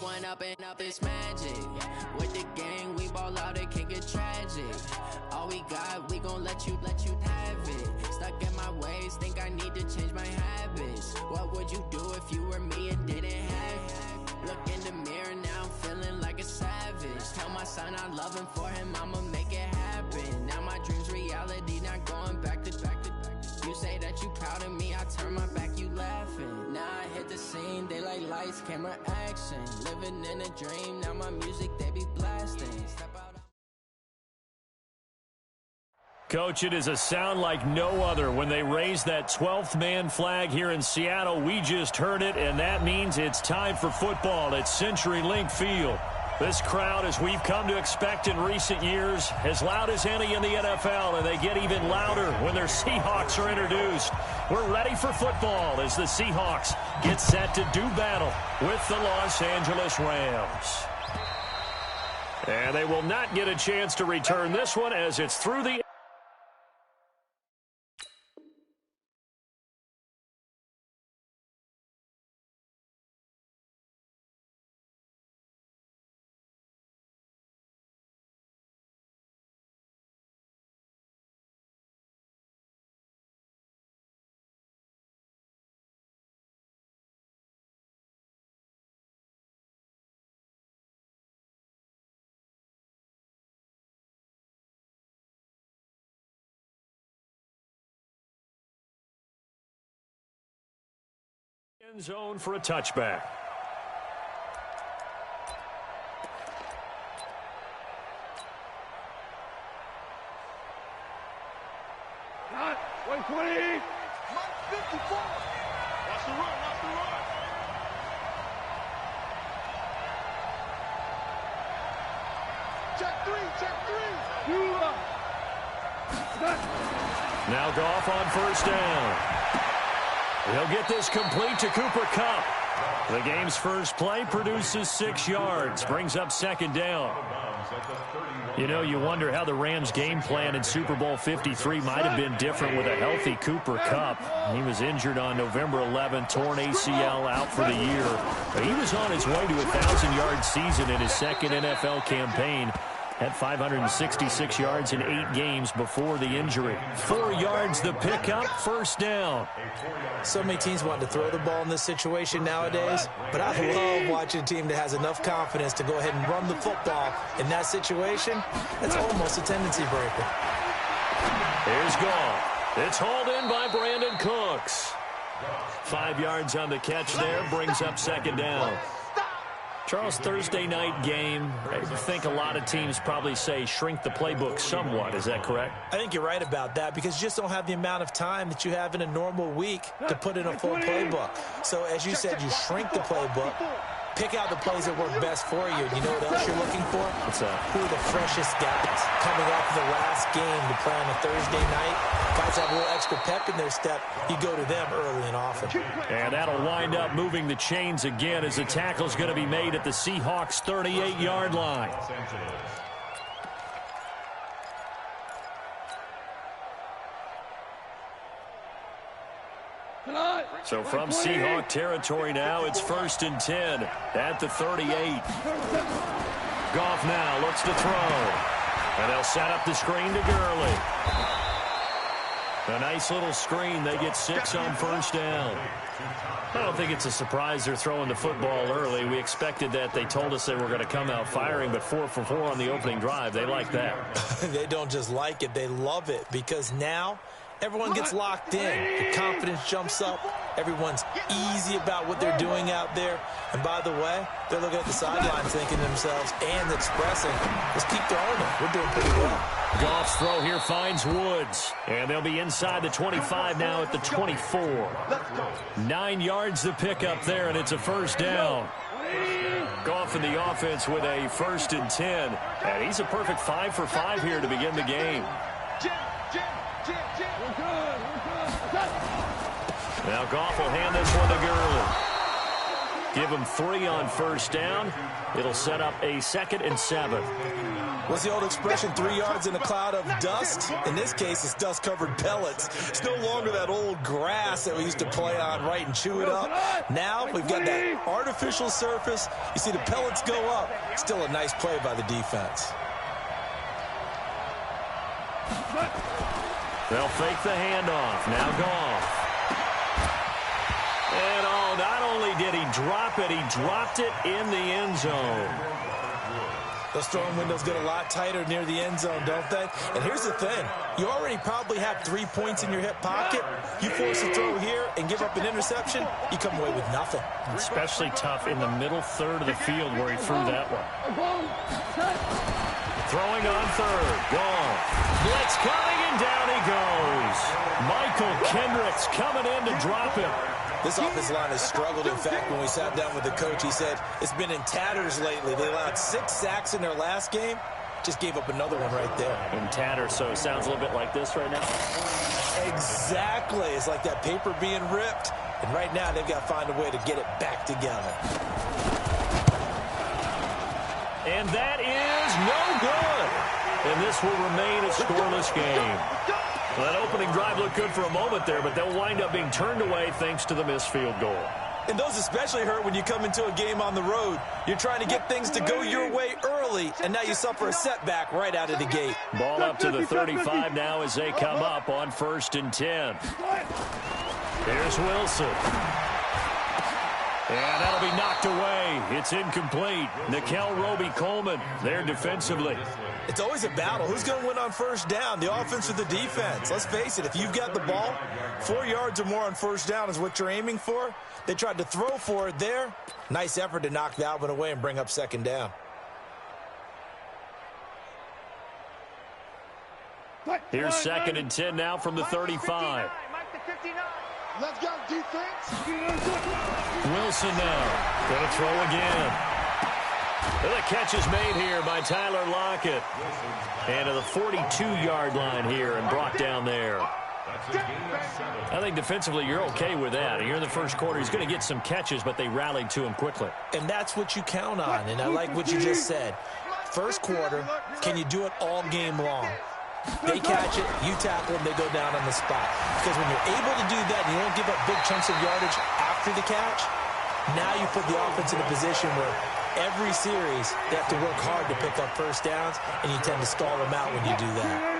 One up and up is magic. With the gang, we ball out, it can get tragic. All we got, we gon' let you have it. Stuck in my ways, think I need to change my habits. What would you do if you were me and didn't have it? Look in the mirror, now I'm feeling like a savage. Tell my son I love him, for him I'ma make it happen. Now my dream's reality, not going back to back. You say that you proud of me, I turn my back, you laughing. Now I hit the scene, they like lights, camera, action. Living in a dream, now my music, they be blasting. Step out. Coach, it is a sound like no other when they raise that 12th man flag here in Seattle. We just heard it, and that means it's time for football at CenturyLink Field. This crowd, as we've come to expect in recent years, as loud as any in the NFL, and they get even louder when their Seahawks are introduced. We're ready for football as the Seahawks get set to do battle with the Los Angeles Rams. And they will not get a chance to return this one as it's through the end zone for a touchback. Not 120. 54. Watch the run. Check three. Now Goff on first down. He'll get this complete to Cooper Kupp. The game's first play produces 6 yards, brings up second down. You know, you wonder how the Rams' game plan in Super Bowl 53 might have been different with a healthy Cooper Kupp. He was injured on November 11th, torn ACL, out for the year. But he was on his way to a 1,000-yard season in his second NFL campaign. Had 566 yards in 8 games before the injury. 4 yards the pickup, first down. So many teams want to throw the ball in this situation nowadays, but I love watching a team that has enough confidence to go ahead and run the football in that situation. That's almost a tendency breaker. Here's Goff. It's hauled in by Brandon Cooks. 5 yards on the catch there, brings up second down. Charles, Thursday night game, I think a lot of teams probably say shrink the playbook somewhat. Is that correct? I think you're right about that because you just don't have the amount of time that you have in a normal week to put in a full playbook. So, as you said, you shrink the playbook, pick out the plays that work best for you. You know what else you're looking for? What's that? Who are the freshest guys coming off of the last game to play on a Thursday night? Guys have a little extra pep in their step. You go to them early and often. And that'll wind up moving the chains again as the tackle's going to be made at the Seahawks' 38-yard line. So from Seahawk territory now, it's 1st and 10 at the 38. Goff now looks to throw. And they'll set up the screen to Gurley. A nice little screen. They get 6 on first down. I don't think it's a surprise they're throwing the football early. We expected that. They told us they were going to come out firing, but 4 for 4 on the opening drive. They like that. They don't just like it. They love it because now everyone gets locked in. The confidence jumps up. Everyone's easy about what they're doing out there. And by the way, they're looking at the sidelines thinking to themselves and expressing, let's keep throwing it. We're doing pretty well. Goff's throw here finds Woods. And they'll be inside the 25 now at the 24. 9 yards the pickup there, and it's a first down. Goff in the offense with a 1st and 10. And he's a perfect 5 for 5 here to begin the game. Now Goff will hand this one to Gurley. Give them 3 on first down. It'll set up a 2nd and 7. What's the old expression, 3 yards in a cloud of dust? In this case, it's dust-covered pellets. It's no longer that old grass that we used to play on, right, and chew it up. Now we've got that artificial surface. You see the pellets go up. Still a nice play by the defense. They'll fake the handoff. Now Goff. And not only did he drop it, he dropped it in the end zone. Those throwing windows get a lot tighter near the end zone, don't they? And here's the thing. You already probably have 3 points in your hip pocket. You force a throw here and give up an interception, you come away with nothing. Especially tough in the middle third of the field where he threw that one. Throwing on third. Gone. Blitz coming, and down he goes. Michael Kendricks coming in to drop him. This offensive line has struggled. In fact, when we sat down with the coach, he said it's been in tatters lately. They allowed 6 sacks in their last game. Just gave up another one right there. In tatters, so it sounds a little bit like this right now? Exactly. It's like that paper being ripped. And right now, they've got to find a way to get it back together. And that is no good. And this will remain a scoreless game. Well, that opening drive looked good for a moment there, but they'll wind up being turned away thanks to the missed field goal. And those especially hurt when you come into a game on the road. You're trying to get things to go your way early, and now you suffer a setback right out of the gate. Ball up to the 35 now as they come up on 1st and 10. Here's Wilson. And that'll be knocked away. It's incomplete. Nickel Roby-Coleman there defensively. It's always a battle. Who's going to win on first down, the offense or the defense? Let's face it, if you've got the ball, 4 yards or more on first down is what you're aiming for. They tried to throw for it there. Nice effort to knock that one away and bring up 2nd down. Here's 2nd and 10 now from the 35. Let's go, defense. Wilson now. Going to throw again. And the catch is made here by Tyler Lockett. And to the 42-yard line here and brought down there. I think defensively you're okay with that. Here in the first quarter, he's going to get some catches, but they rallied to him quickly. And that's what you count on, and I like what you just said. First quarter, can you do it all game long? They catch it, you tackle them, they go down on the spot. Because when you're able to do that and you don't give up big chunks of yardage after the catch, now you put the offense in a position where every series they have to work hard to pick up first downs, and you tend to stall them out when you do that.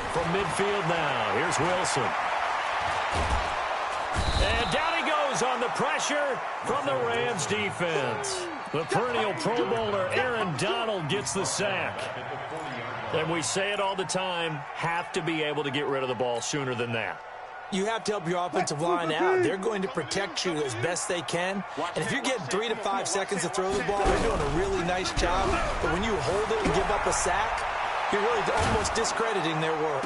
From midfield now, here's Wilson. And down he goes on the pressure from the Rams defense. The perennial Pro Bowler Aaron Donald gets the sack. And we say it all the time, have to be able to get rid of the ball sooner than that. You have to help your offensive line out. They're going to protect you as best they can. And if you're getting 3 to 5 seconds to throw the ball, they're doing a really nice job. But when you hold it and give up a sack, you're really almost discrediting their work.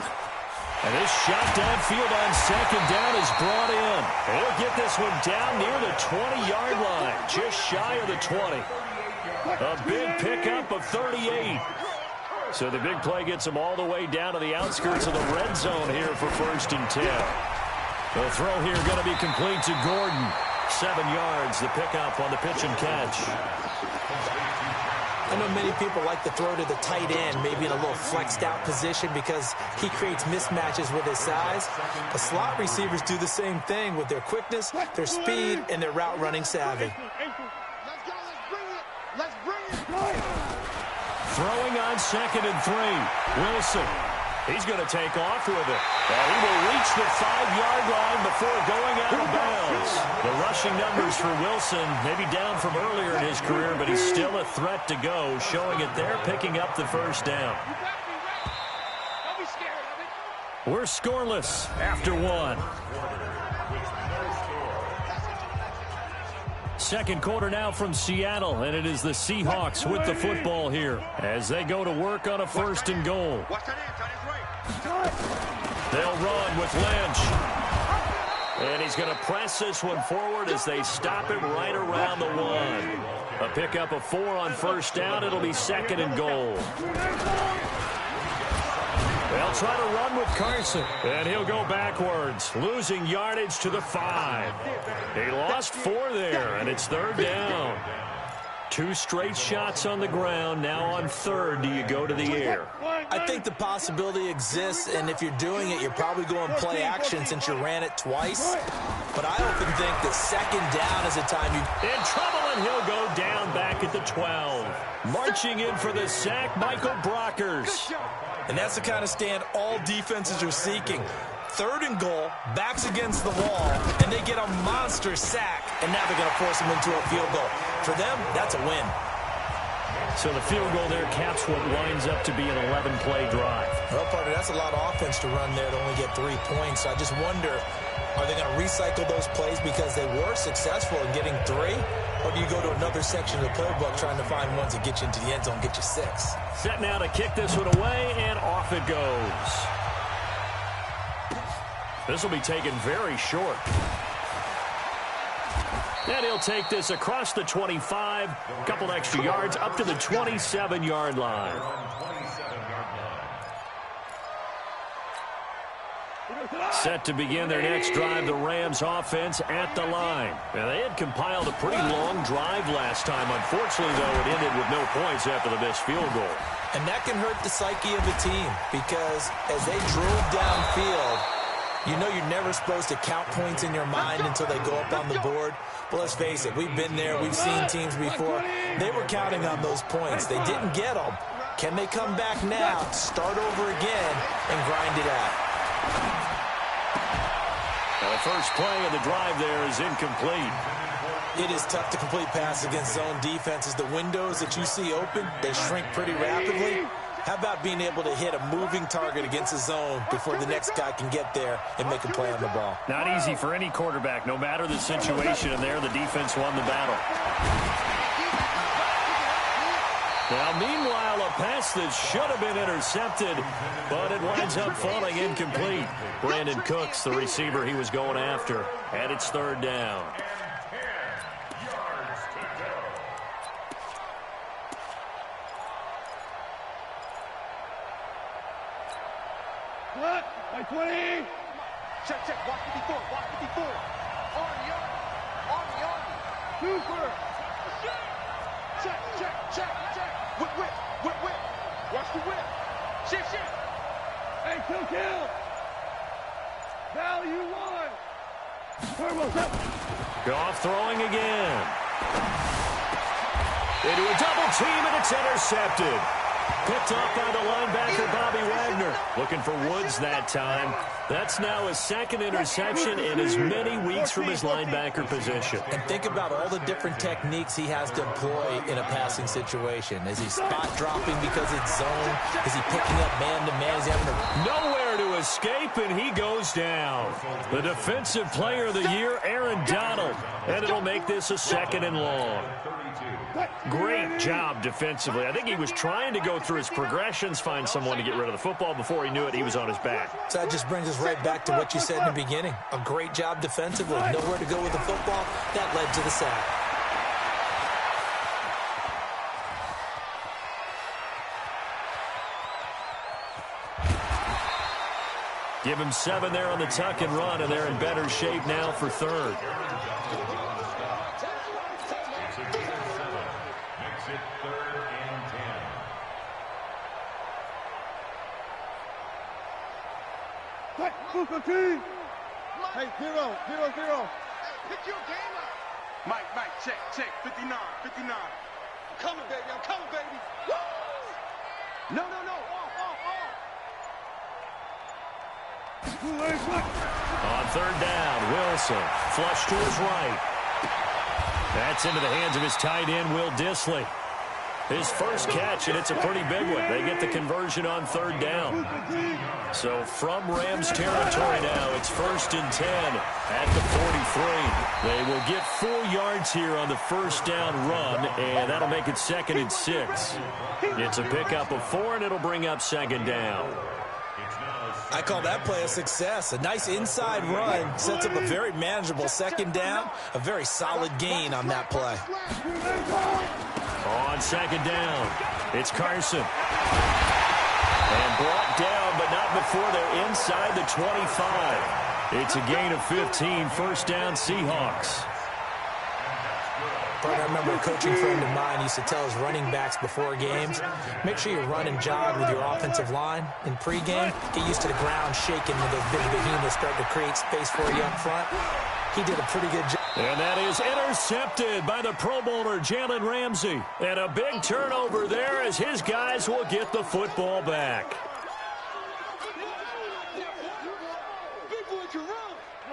And this shot downfield on 2nd down is brought in. He'll get this one down near the 20-yard line, just shy of the 20. A big pickup of 38. So the big play gets him all the way down to the outskirts of the red zone here for 1st and 10. The throw here going to be complete to Gordon. 7 yards, the pickup on the pitch and catch. I know many people like to throw to the tight end, maybe in a little flexed out position because he creates mismatches with his size. The slot receivers do the same thing with their quickness, their speed, and their route running savvy. Let's bring it. Throwing on 2nd and 3. Wilson. He's going to take off with it. And he will reach the 5-yard line before going out of bounds. The rushing numbers for Wilson maybe down from earlier in his career, but he's still a threat to go, showing it there, picking up the first down. We're scoreless after 1. Second quarter now from Seattle, and it is the Seahawks with the football here as they go to work on a 1st and goal. They'll run with Lynch. And he's going to press this one forward as they stop him right around the 1. A pickup of 4 on 1st down. It'll be 2nd and goal. They'll try to run with Carson, and he'll go backwards, losing yardage to the 5. He lost 4 there, and it's 3rd down. 2 straight shots on the ground. Now on 3rd, do you go to the air? I think the possibility exists, and if you're doing it, you're probably going play action since you ran it twice. But I often think that 2nd down is a time you... In trouble, and he'll go down back at the 12. Marching in for the sack, Michael Brockers. And that's the kind of stand all defenses are seeking. 3rd and goal, backs against the wall, and they get a monster sack, and now they're going to force them into a field goal. For them, that's a win. So the field goal there caps what winds up to be an 11-play drive. Well, partner, that's a lot of offense to run there to only get 3 points. So I just wonder, are they going to recycle those plays because they were successful in getting 3? Or do you go to another section of the playbook trying to find ones that get you into the end zone, get you 6? Set now to kick this one away, and off it goes. This will be taken very short. And he'll take this across the 25, a couple extra yards, up to the 27-yard line. Set to begin their next drive, the Rams offense at the line. And they had compiled a pretty long drive last time. Unfortunately, though, it ended with no points after the missed field goal. And that can hurt the psyche of the team because as they drove downfield, you know you're never supposed to count points in your mind until they go up on the board. But let's face it, we've been there. We've seen teams before. They were counting on those points. They didn't get them. Can they come back now, start over again, and grind it out? Now the first play of the drive there is incomplete. It is tough to complete pass against zone defenses. The windows that you see open, they shrink pretty rapidly. How about being able to hit a moving target against a zone before the next guy can get there and make a play on the ball? Not easy for any quarterback, no matter the situation, and there the defense won the battle. Now, meanwhile, a pass that should have been intercepted, but it winds up falling incomplete. Brandon Cooks, the receiver he was going after, and it's 3rd down. What? By 20. Check, check. Watch 54. Watch 54. Army. Super. Check, check, check, check. Whip. Watch the whip. Shift. Hey, kill. Value 1. Turbo's up. Goff throwing again. Into a double team, and it's intercepted. Picked up by the linebacker, Bobby Wagner. Looking for Woods that time. That's now his 2nd interception in as many weeks from his linebacker position. And think about all the different techniques he has to employ in a passing situation. Is he spot dropping because it's zone? Is he picking up man-to-man? Is he having to... Nowhere to escape, and he goes down. The defensive player of the year, Aaron Donald. And it'll make this a 2nd and long. Great job defensively. I think he was trying to go through his progressions, find someone to get rid of the football. Before he knew it, he was on his back. So that just brings us right back to what you said in the beginning. A great job defensively. Nowhere to go with the football. That led to the sack. Give him 7 there on the tuck and run, and they're in better shape now for 3rd. Hey, 0. Pick your game up. Mike, check. 59. I'm coming, baby. Woo! No. Off. On 3rd down, Wilson. Flush to his right. That's into the hands of his tight end, Will Dissly. His first catch, and it's a pretty big one. They get the conversion on 3rd down. So from Rams territory now, it's 1st and 10 at the 43. They will get 4 yards here on the 1st down run, and that'll make it 2nd and 6. It's a pickup of 4, and it'll bring up 2nd down. I call that play a success. A nice inside run sets up a very manageable 2nd down. A very solid gain on that play. On 2nd down, it's Carson. And brought down, but not before they're inside the 25. It's a gain of 15, first down Seahawks. I remember a coaching friend of mine used to tell his running backs before games, make sure you run and jog with your offensive line in pregame. Get used to the ground shaking when those big behemoths start to create space for you up front. He did a pretty good job. And that is intercepted by the Pro Bowler, Jalen Ramsey. And a big turnover there as his guys will get the football back.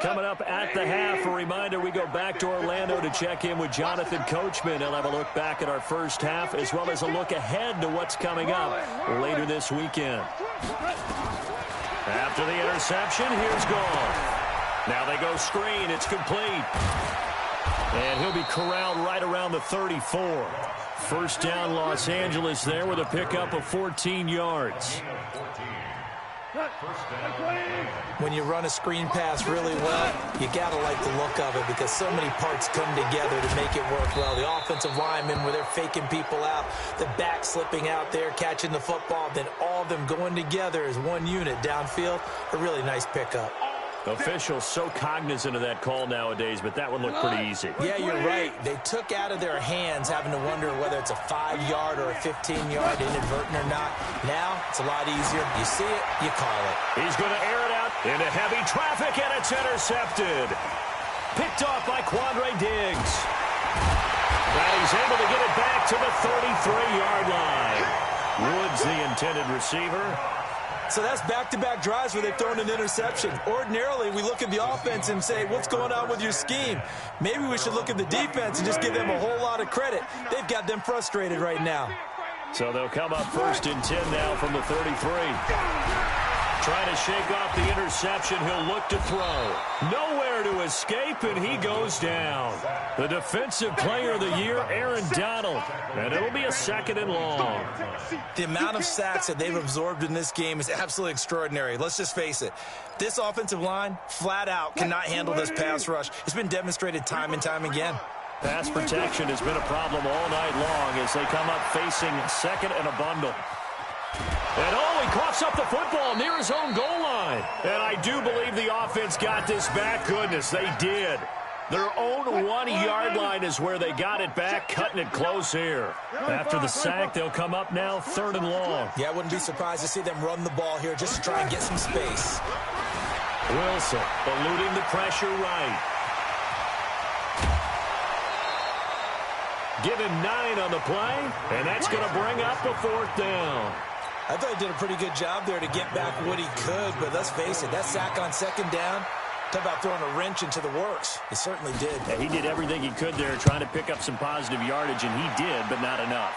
Coming up at the half, a reminder, we go back to Orlando to check in with Jonathan Coachman. He'll have a look back at our first half as well as a look ahead to what's coming up later this weekend. After the interception, here's Goff. Now they go screen. It's complete. And he'll be corralled right around the 34. First down, Los Angeles there with a pickup of 14 yards. When you run a screen pass really well, you got to like the look of it because so many parts come together to make it work well. The offensive linemen, where they're faking people out, the back slipping out there, catching the football, then all of them going together as one unit downfield. A really nice pickup. Officials so cognizant of that call nowadays, but that would look pretty easy. Yeah, you're right. They took out of their hands having to wonder whether it's a 5-yard or a 15-yard inadvertent or not. Now, it's a lot easier. You see it, you call it. He's going to air it out into heavy traffic, and it's intercepted. Picked off by Quandre Diggs. But he's able to get it back to the 33-yard line. Woods, the intended receiver. So that's back-to-back drives where they've thrown an interception. Ordinarily, we look at the offense and say, what's going on with your scheme? Maybe we should look at the defense and just give them a whole lot of credit. They've got them frustrated right now. So they'll come up first and 10 now from the 33. Trying to shake off the interception. He'll look to throw. Nowhere to escape, and he goes down. The defensive player of the year, Aaron Donald. And it'll be a second and long. The amount of sacks that they've absorbed in this game is absolutely extraordinary. Let's just face it. This offensive line, flat out, cannot handle this pass rush. It's been demonstrated time and time again. Pass protection has been a problem all night long as they come up facing second and a bundle. And he coughs up the football near his own goal line. And I do believe the offense got this back. Goodness, they did. Their own 1-yard line is where they got it back, cutting it close here. After the sack, they'll come up now third and long. Yeah, I wouldn't be surprised to see them run the ball here just to try and get some space. Wilson eluding the pressure right. Give him 9 on the play, and that's going to bring up the fourth down. I thought he did a pretty good job there to get back what he could, but let's face it, that sack on second down, talk about throwing a wrench into the works. He certainly did. Yeah, he did everything he could there trying to pick up some positive yardage, and he did, but not enough.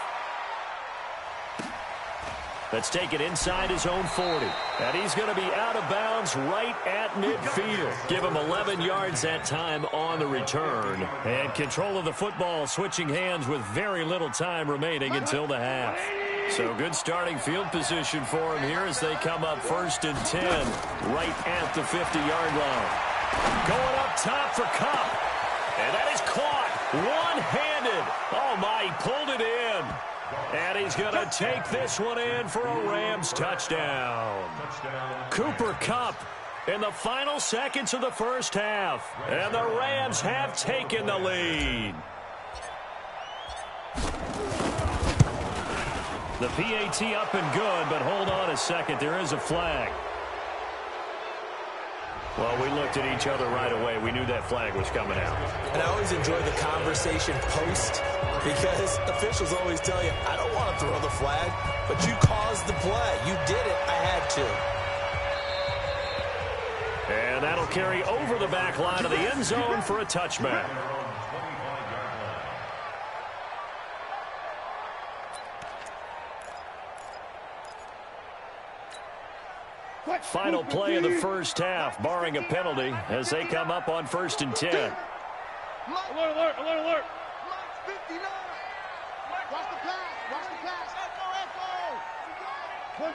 Let's take it inside his own 40. And he's going to be out of bounds right at midfield. Give him 11 yards that time on the return. And control of the football switching hands with very little time remaining until the half. So good starting field position for him here as they come up first and 10 right at the 50-yard line. Going up top for Kupp. And that is caught one-handed. Oh, my, he pulled it in. And he's going to take this one in for a Rams touchdown. Cooper Kupp in the final seconds of the first half. And the Rams have taken the lead. The PAT up and good, but hold on a second. There is a flag. Well, we looked at each other right away. We knew that flag was coming out. And I always enjoy the conversation post because officials always tell you, I don't want to throw the flag, but you caused the play. You did it. I had to. And that'll carry over the back line of the end zone for a touchback. Final play of the first half, barring a penalty, as they come up on first and 10. Alert, alert, alert, alert. 59. Watch the pass, watch the pass. Echo. One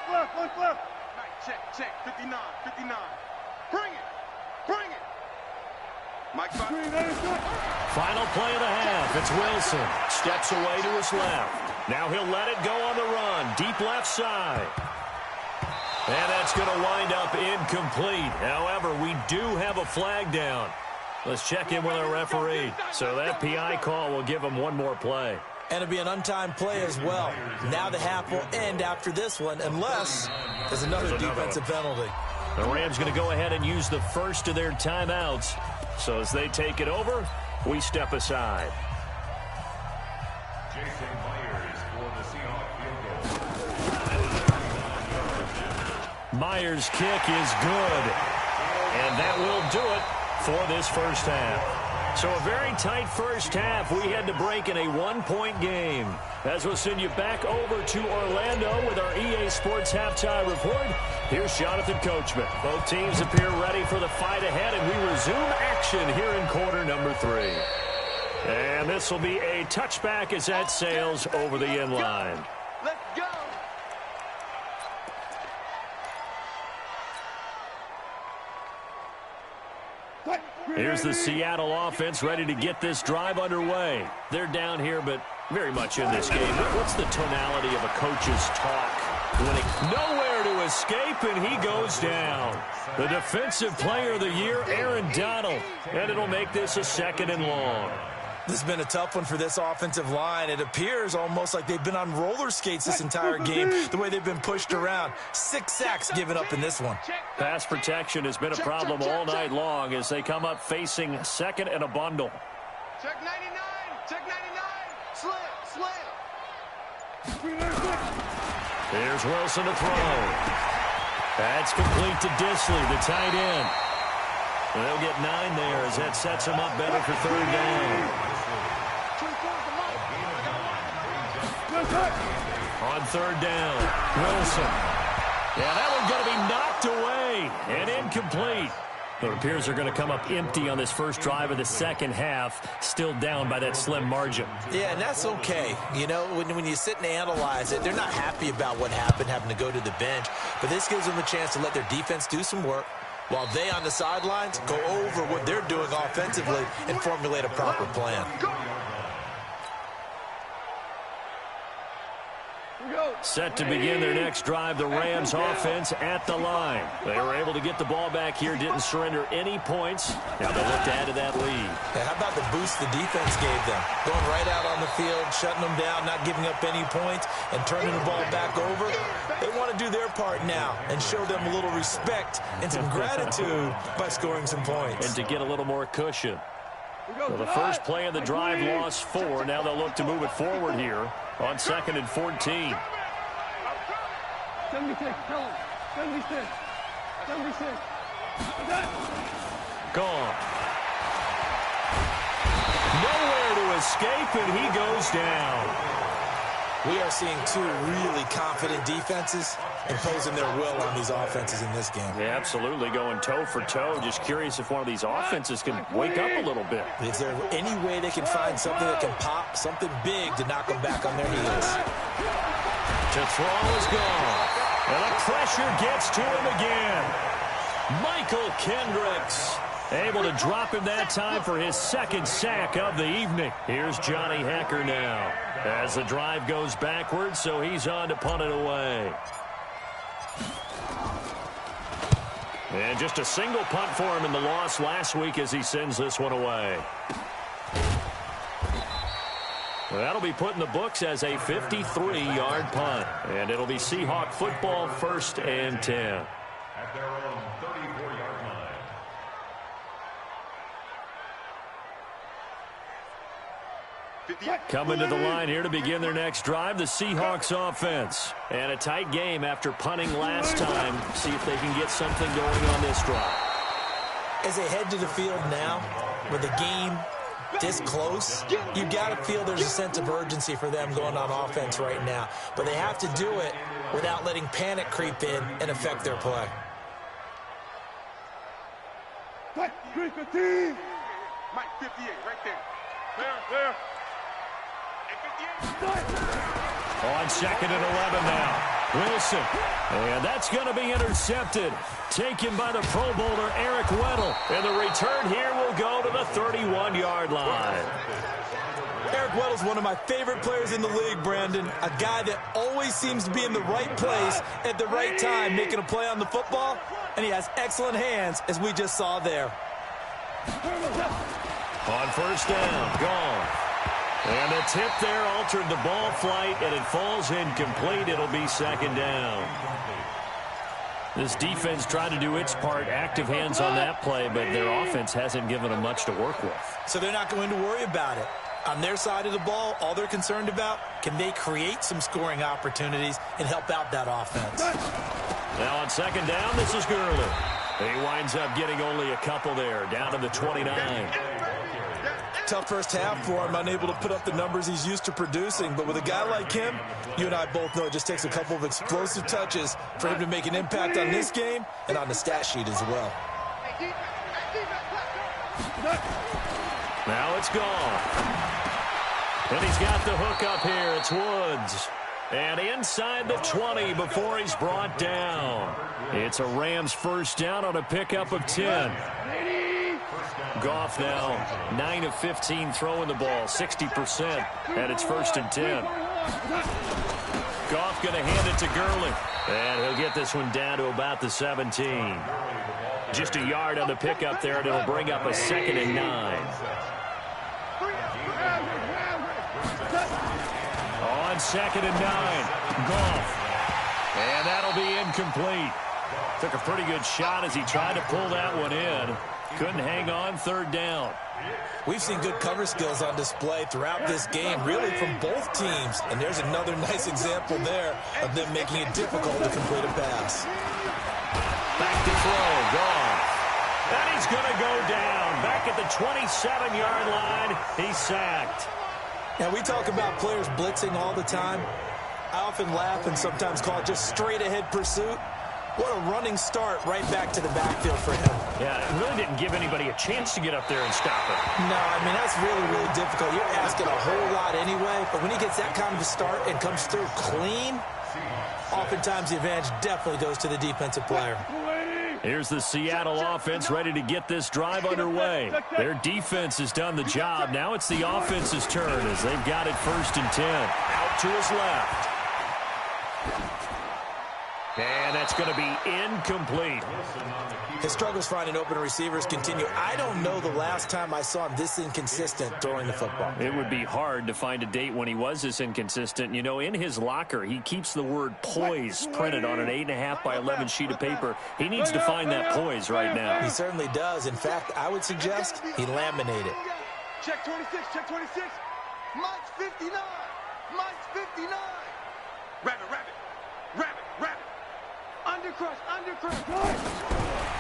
left. Right, check, 59, 59. Bring it. Mike, final play of the half, it's Wilson. Steps away to his left. Now he'll let it go on the run, deep left side. And that's going to wind up incomplete. However, we do have a flag down. Let's check in with our referee. So that PI call will give him one more play. And it'll be an untimed play as well. Now the half will end after this one, unless there's another defensive penalty. The Rams going to go ahead and use the first of their timeouts. So as they take it over, we step aside. Jason Myers for the Seahawks field goal. Myers' kick is good. And that will do it for this first half. So a very tight first half. We had to break in a one-point game. As we'll send you back over to Orlando with our EA Sports Halftime Report, here's Jonathan Coachman. Both teams appear ready for the fight ahead, and we resume action here in quarter number 3. And this will be a touchback as that sails over the end line. Let's go. Here's the Seattle offense ready to get this drive underway. They're down here, but very much in this game. What's the tonality of a coach's talk? Nowhere to escape, and he goes down. The defensive player of the year, Aaron Donald. And it'll make this a 2nd and long. This has been a tough one for this offensive line. It appears almost like they've been on roller skates this entire game, the way they've been pushed around. 6 sacks given up in this one. Pass protection has been a problem all night long as they come up facing 2nd and a bundle. Check 99. Check 99. Slip. Here's Wilson to throw. That's complete to Disley, the tight end. They'll get 9 there as that sets them up better for 3rd down. On 3rd down, Wilson. Yeah, that one's going to be knocked away and incomplete. It appears they're going to come up empty on this first drive of the second half, still down by that slim margin. Yeah, and that's okay. You know, when you sit and analyze it, they're not happy about what happened, having to go to the bench. But this gives them a chance to let their defense do some work, while they on the sidelines go over what they're doing offensively and formulate a proper plan. Set to begin their next drive, the Rams offense at the line. They were able to get the ball back here, didn't surrender any points. Now they look to add to that lead. Hey, how about the boost the defense gave them? Going right out on the field, shutting them down, not giving up any points, and turning the ball back over. They want to do their part now and show them a little respect and some gratitude by scoring some points. And to get a little more cushion. So the first play of the drive lost 4. Now they'll look to move it forward here on 2nd and 14. 76, tell him. 76. 76. Gone. Nowhere to escape, and he goes down. We are seeing 2 really confident defenses imposing their will on these offenses in this game. Yeah, absolutely, going toe for toe. Just curious if one of these offenses can wake up a little bit. Is there any way they can find something that can pop, something big to knock them back on their heels? To throw is gone. And the pressure gets to him again. Michael Kendricks able to drop him that time for his 2nd sack of the evening. Here's Johnny Hecker now as the drive goes backwards, so he's on to punt it away. And just a single punt for him in the loss last week as he sends this one away. That'll be put in the books as a 53-yard punt. And it'll be Seahawk football, 1st and 10. At their own 34-yard line. Coming to the line here to begin their next drive, the Seahawks offense. And a tight game after punting last time. See if they can get something going on this drive. As they head to the field now, with the game this close, you got to feel there's a sense of urgency for them going on offense right now. But they have to do it without letting panic creep in and affect their play. Mike 58, right there. There. On 2nd and 11 now. Wilson. And that's going to be intercepted. Taken by the Pro Bowler, Eric Weddle. And the return here will go to the 31-yard line. Eric Eric Weddle's one of my favorite players in the league, Brandon. A guy that always seems to be in the right place at the right time, making a play on the football, and he has excellent hands, as we just saw there. On first down, gone. And a tip there altered the ball flight, and it falls incomplete. It'll be second down. This defense tried to do its part, active hands on that play, but their offense hasn't given them much to work with. So they're not going to worry about it. On their side of the ball, all they're concerned about, can they create some scoring opportunities and help out that offense? Now on second down, this is Gurley. He winds up getting only a couple there, down to the 29. Tough first half for him, unable to put up the numbers he's used to producing. But with a guy like him, you and I both know it just takes a couple of explosive touches for him to make an impact on this game and on the stat sheet as well. Now it's gone. And he's got the hook up here. It's Woods. And inside the 20 before he's brought down. It's a Rams first down on a pickup of 10. Goff now 9 of 15 throwing the ball, 60%, and it's first and 10. Goff going to hand it to Gurley, and he'll get this one down to about the 17. Just a yard on the pickup there, and it'll bring up a second and 9. On second and 9, Goff, and that'll be incomplete. Took a pretty good shot as he tried to pull that one in. Couldn't hang on, third down. We've seen good cover skills on display throughout this game, really from both teams. And there's another nice example there of them making it difficult to complete a pass. Back to throw, gone. And he's going to go down. Back at the 27-yard line, he's sacked. Now, we talk about players blitzing all the time. I often laugh and sometimes call it just straight-ahead pursuit. What a running start right back to the backfield for him. Yeah, it really didn't give anybody a chance to get up there and stop it. No, I mean, that's really, really difficult. You're asking a whole lot anyway, but when he gets that kind of a start and comes through clean, oftentimes the advantage definitely goes to the defensive player. Here's the Seattle offense ready to get this drive underway. Their defense has done the job. Now it's the offense's turn as they've got it first and 10. Out to his left. And that's going to be incomplete. His struggles finding open receivers continue. I don't know the last time I saw him this inconsistent throwing the football. It would be hard to find a date when he was this inconsistent. You know, in his locker, he keeps the word poise printed on an 8.5 by 11 sheet of paper. He needs to find that poise right now. He certainly does. In fact, I would suggest he laminate it. Check 26, check 26. Mike's 59. Mike's 59. Rabbit, rabbit, rabbit, rabbit. Undercrush.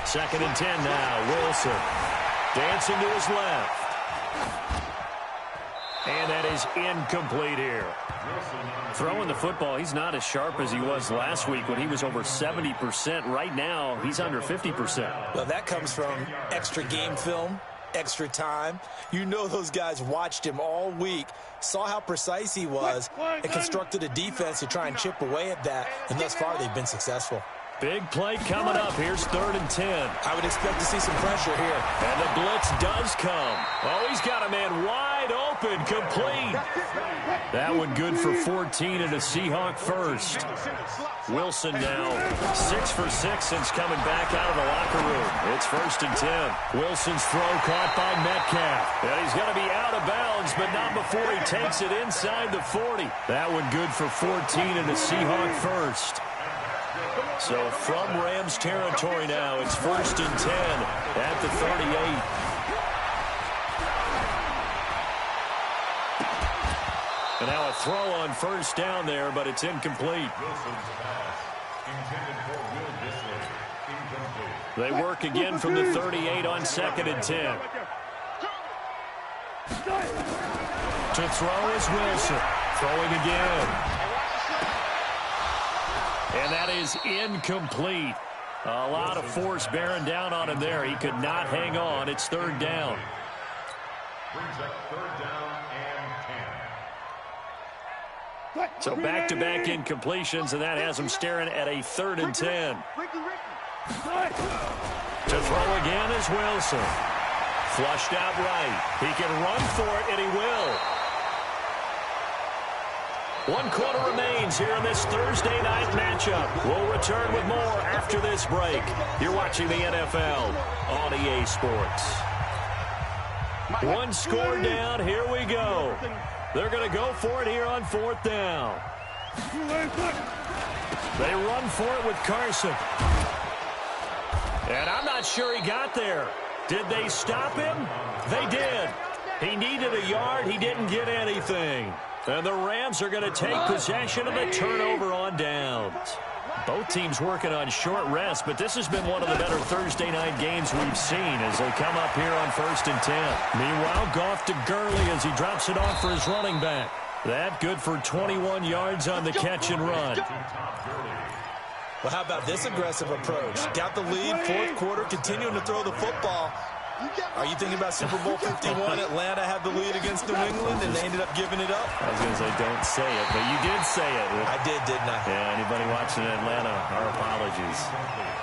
Second and 10 now. Wilson dancing to his left. And that is incomplete here. Throwing the football, he's not as sharp as he was last week when he was over 70%. Right now, he's under 50%. Well, that comes from extra game film, extra time. You know those guys watched him all week, saw how precise he was, and constructed a defense to try and chip away at that. And thus far, they've been successful. Big play coming up. Here's third and 10. I would expect to see some pressure here. And the blitz does come. Oh, he's got a man wide open, complete. That one good for 14 and a Seahawk first. Wilson now 6 for 6 since coming back out of the locker room. It's first and 10. Wilson's throw caught by Metcalf. And he's going to be out of bounds, but not before he takes it inside the 40. That one good for 14 and a Seahawk first. So from Rams territory now, it's first and 10 at the 38. And now a throw on first down there, but it's incomplete. They work again from the 38 on second and 10. To throw is Wilson. Throwing again. And that is incomplete. A lot of force bearing down on him there. He could not hang on. It's third down. Brings up third down and 10. So back-to-back incompletions, and that has him staring at a third and 10. To throw again is Wilson. Flushed out right. He can run for it, and he will. 1 quarter remains here in this Thursday night matchup. We'll return with more after this break. You're watching the NFL on EA Sports. 1 score down. Here we go. They're going to go for it here on 4th down. They run for it with Carson. And I'm not sure he got there. Did they stop him? They did. He needed a yard. He didn't get anything. And the Rams are going to take possession of the turnover on downs. Both teams working on short rest, but this has been one of the better Thursday night games we've seen as they come up here on 1st and 10. Meanwhile, Goff to Gurley as he drops it off for his running back. That good for 21 yards on the catch and run. Well, how about this aggressive approach? Got the lead, 4th quarter, continuing to throw the football. Are you thinking about Super Bowl 51? Atlanta had the lead against New England, and they ended up giving it up? I was going to say, don't say it, but you did say it. I did, didn't I? Yeah, anybody watching Atlanta, our apologies.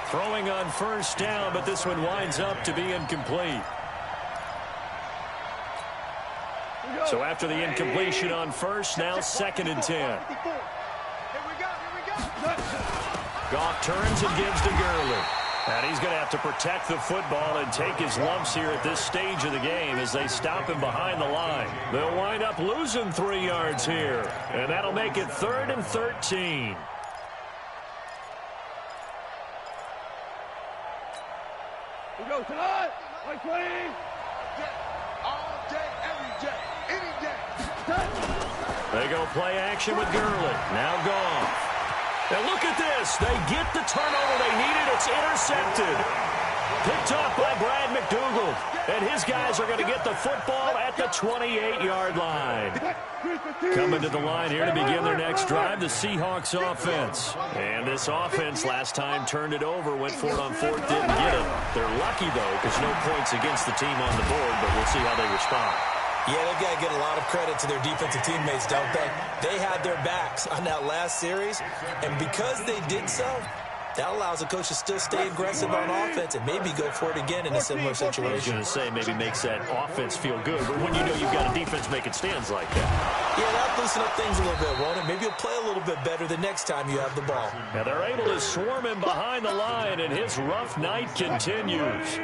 Throwing on 1st down, but this one winds up to be incomplete. So after the incompletion on 1st, now 2nd and 10. Goff turns and gives to Gurley. And he's going to have to protect the football and take his lumps here at this stage of the game as they stop him behind the line. They'll wind up losing 3 yards here. And that'll make it 3rd and 13. We go tonight. Like playing. All day, every day, any day. They go play action with Gurley. Now Goff. And look at this. They get the turnover they needed. It's intercepted. Picked off by Brad McDougal. And his guys are going to get the football at the 28-yard line. Coming to the line here to begin their next drive, the Seahawks offense. And this offense last time turned it over, went for it on 4th, didn't get it. They're lucky, though, because no points against the team on the board, but we'll see how they respond. Yeah, they've got to get a lot of credit to their defensive teammates, don't they? They had their backs on that last series, and because they did so, that allows the coach to still stay aggressive on offense and maybe go for it again in a similar situation. I was going to say maybe makes that offense feel good, but when you know you've got a defense making stands like that. Yeah, that'll loosen up things a little bit, won't it? Maybe you'll play a little bit better the next time you have the ball. Now they're able to swarm him behind the line, and his rough night continues.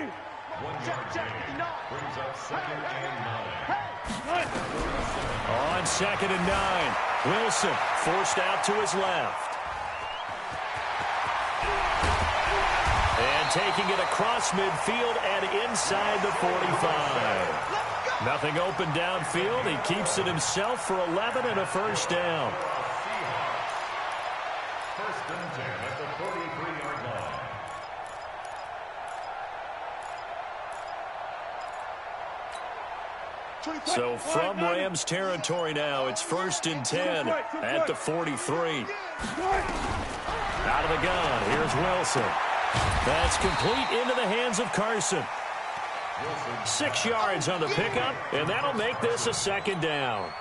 On 2nd and 9, Wilson forced out to his left. And taking it across midfield and inside the 45. Nothing open downfield. He keeps it himself for 11 and a 1st down. 1st and 10 at the 43-yard line. So from Rams territory now, it's 1st and 10 at the 43. Out of the gun, here's Wilson. That's complete into the hands of Carson. 6 yards on the pickup, and that'll make this a 2nd down.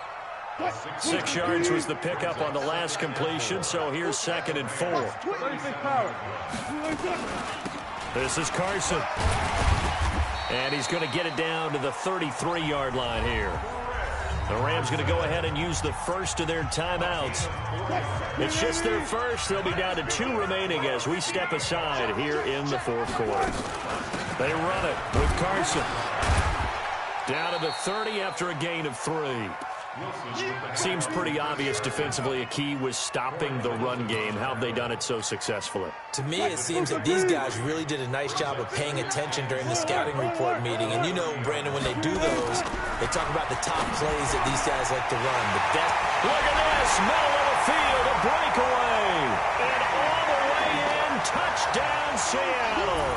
6 yards was the pickup on the last completion, so here's 2nd and 4. This is Carson. And he's going to get it down to the 33-yard line here. The Rams going to go ahead and use the first of their timeouts. It's just their first. They'll be down to 2 remaining as we step aside here in the 4th quarter. They run it with Carson. Down to the 30 after a gain of 3. Seems pretty obvious defensively a key was stopping the run game. How have they done it so successfully? To me, it seems that these guys really did a nice job of paying attention during the scouting report meeting. And you know, Brandon, when they do those, they talk about the top plays that these guys like to run. The best. Look at this. Middle of the field, a breakaway. And all the way in, touchdown Seattle.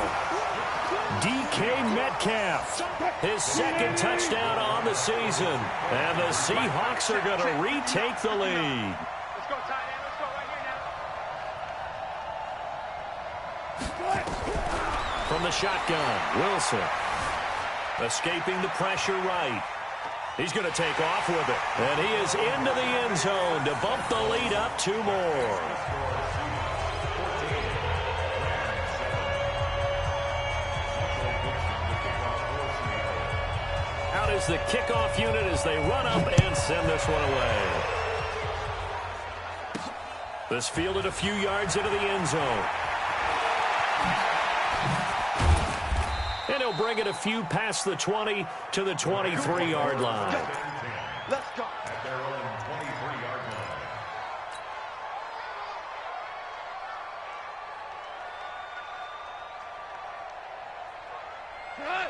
DK Metcalf, his 2nd touchdown on the season. And the Seahawks are going to retake the lead. Let's go, tight end. Let's go right here now. From the shotgun, Wilson. Escaping the pressure right. He's going to take off with it. And he is into the end zone to bump the lead up 2 more. Out is the kickoff unit as they run up and send this one away. This fielded a few yards into the end zone. And he'll bring it a few past the 20 to the 23-yard line. Let's go. At their own 23-yard line.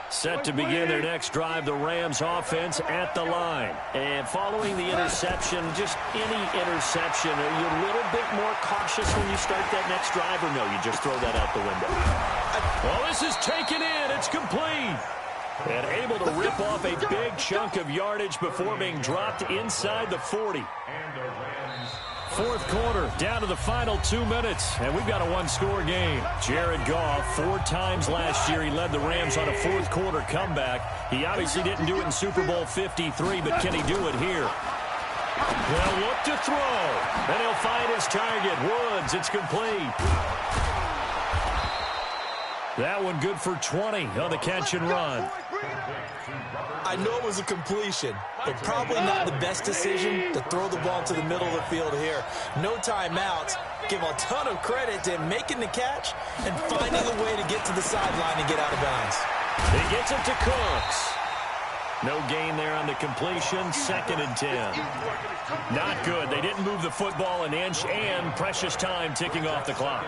Set to begin their next drive, the Rams offense at the line. And following the interception, just any interception, are you a little bit more cautious when you start that next drive, or no, you just throw that out the window? Well, this is taken in. It's complete. And able to rip off a big chunk of yardage before being dropped inside the 40. Fourth quarter, down to the final 2 minutes, and we've got a one-score game. Jared Goff, 4 times last year, he led the Rams on a fourth-quarter comeback. He obviously didn't do it in Super Bowl 53, but can he do it here? They'll look to throw, and he'll find his target. Woods, it's complete. That one good for 20 on the catch and run. I know it was a completion, but probably not the best decision to throw the ball to the middle of the field here. No timeouts. Give a ton of credit to him making the catch and finding a way to get to the sideline and get out of bounds. He gets it to Cooks. No gain there on the completion. 2nd and 10. Not good. They didn't move the football an inch, and precious time ticking off the clock.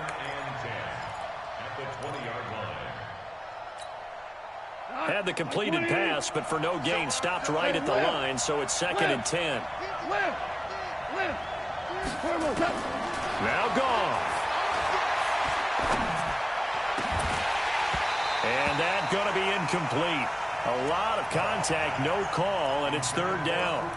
Had the completed pass, but for no gain, stopped right at the line, so it's 2nd and 10. Now Goff. And that's going to be incomplete. A lot of contact, no call, and it's 3rd down.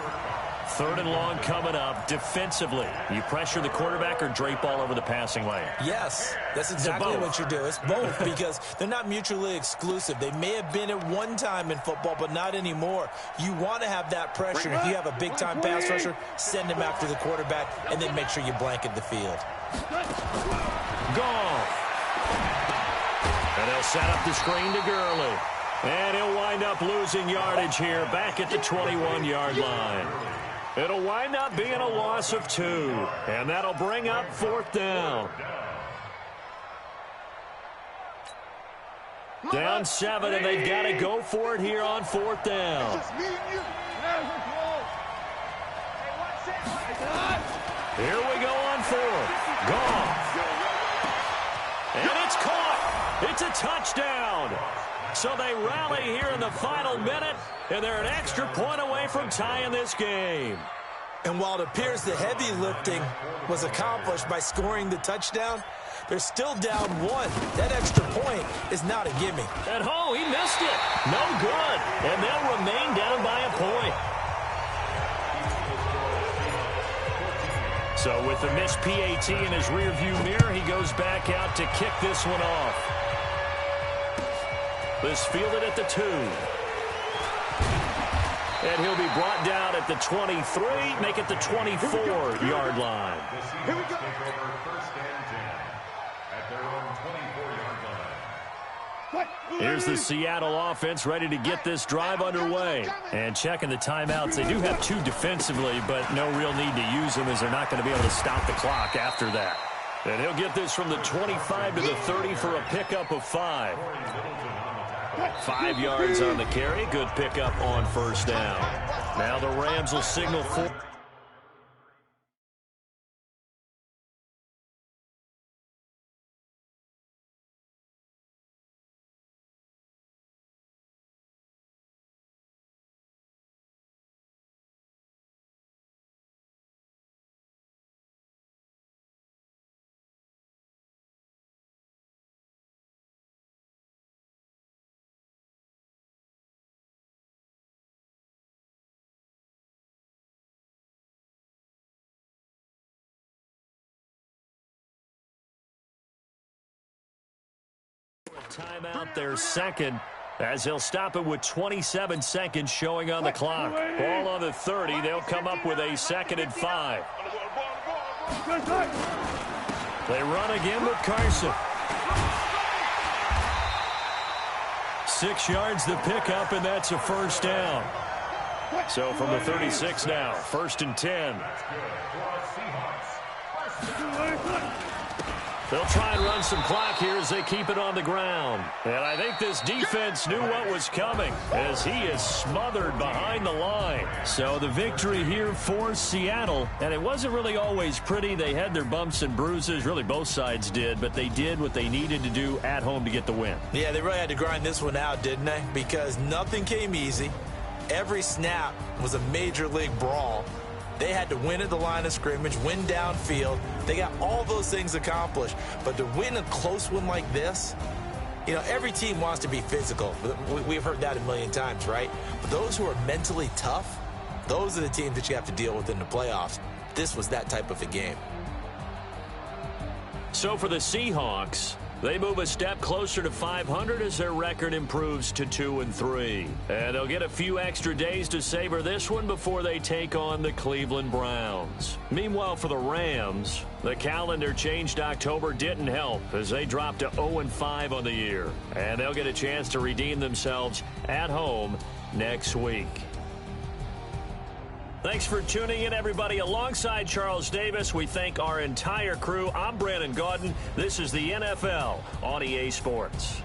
3rd and long coming up. Defensively, you pressure the quarterback or drape all over the passing lane? Yes, that's exactly what you do. It's both because they're not mutually exclusive. They may have been at one time in football, but not anymore. You want to have that pressure. If you have a big-time pass rusher, send him after the quarterback, and then make sure you blanket the field. Goff. And they'll set up the screen to Gurley. And he'll wind up losing yardage here back at the 21-yard line. It'll wind up being a loss of 2, and that'll bring up 4th down. Down 7, and they've got to go for it here on 4th down. Here we go on 4th. Goff. And it's caught. It's a touchdown. So they rally here in the final minute, and they're an extra point away from tying this game. And while it appears the heavy lifting was accomplished by scoring the touchdown, they're still down 1. That extra point is not a gimme. At home, he missed it. No good. And they'll remain down by a point. So with the missed PAT in his rearview mirror, he goes back out to kick this one off. This fielded at the 2. And he'll be brought down at the 23, make it the 24-yard line. Here we go. Here's the Seattle offense ready to get this drive underway. And checking the timeouts, they do have 2 defensively, but no real need to use them as they're not going to be able to stop the clock after that. And he'll get this from the 25 to the 30 for a pickup of 5. 5 yards on the carry. Good pickup on 1st down. Now the Rams will signal for... Timeout, their 2nd, as they'll stop it with 27 seconds showing on the clock. Ball on the 30. They'll come up with a 2nd and 5. They run again with Carson. 6 yards the pickup, and that's a 1st down. So from the 36 now, 1st and 10. They'll try and run some clock here as they keep it on the ground. And I think this defense knew what was coming as he is smothered behind the line. So the victory here for Seattle. And it wasn't really always pretty. They had their bumps and bruises. Really, both sides did. But they did what they needed to do at home to get the win. Yeah, they really had to grind this one out, didn't they? Because nothing came easy. Every snap was a major league brawl. They had to win at the line of scrimmage, win downfield. They got all those things accomplished. But to win a close one like this, you know, every team wants to be physical. We've heard that a million times, right? But those who are mentally tough, those are the teams that you have to deal with in the playoffs. This was that type of a game. So for the Seahawks, they move a step closer to 500 as their record improves to 2-3. And they'll get a few extra days to savor this one before they take on the Cleveland Browns. Meanwhile, for the Rams, the calendar changed October didn't help as they dropped to 0-5 on the year. And they'll get a chance to redeem themselves at home next week. Thanks for tuning in, everybody. Alongside Charles Davis, we thank our entire crew. I'm Brandon Gaudin. This is the NFL on EA Sports.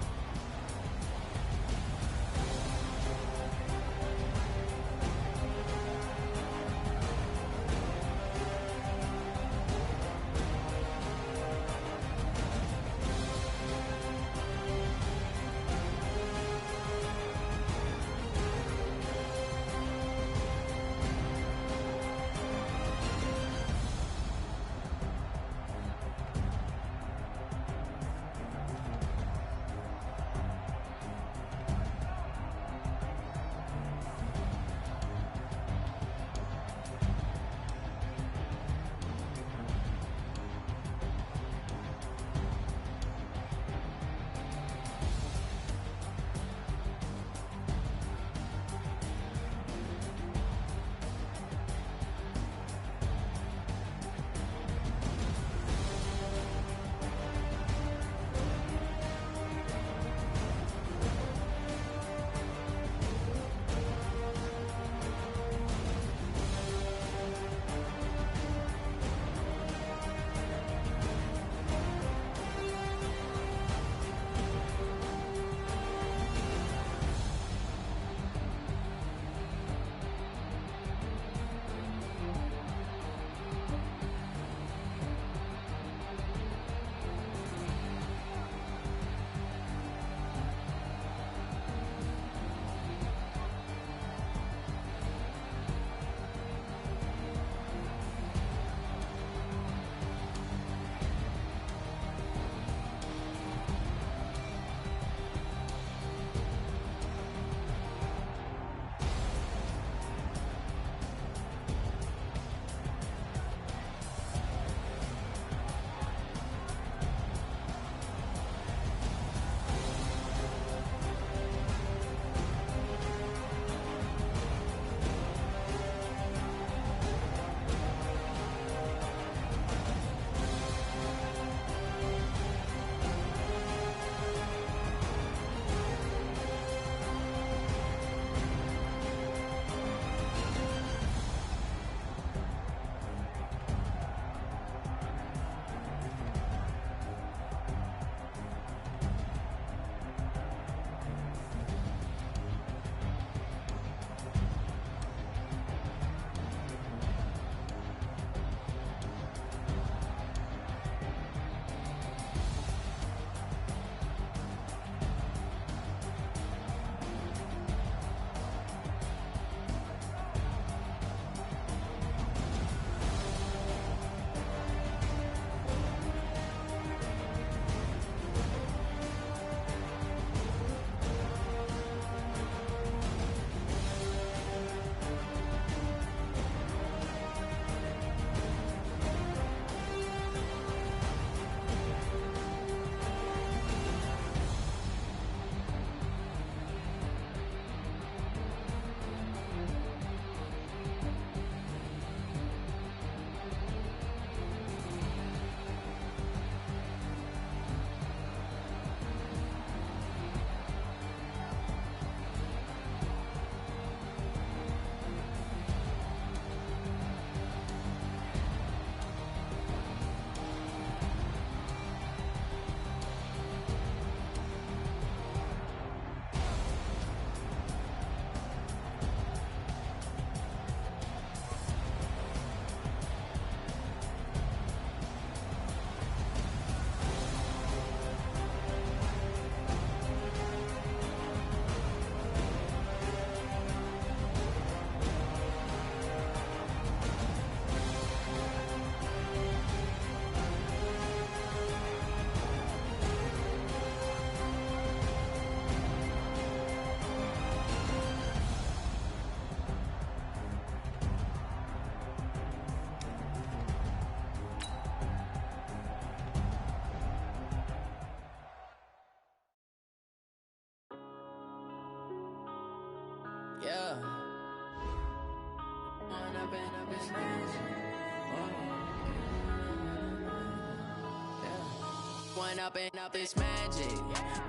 One up and up is magic.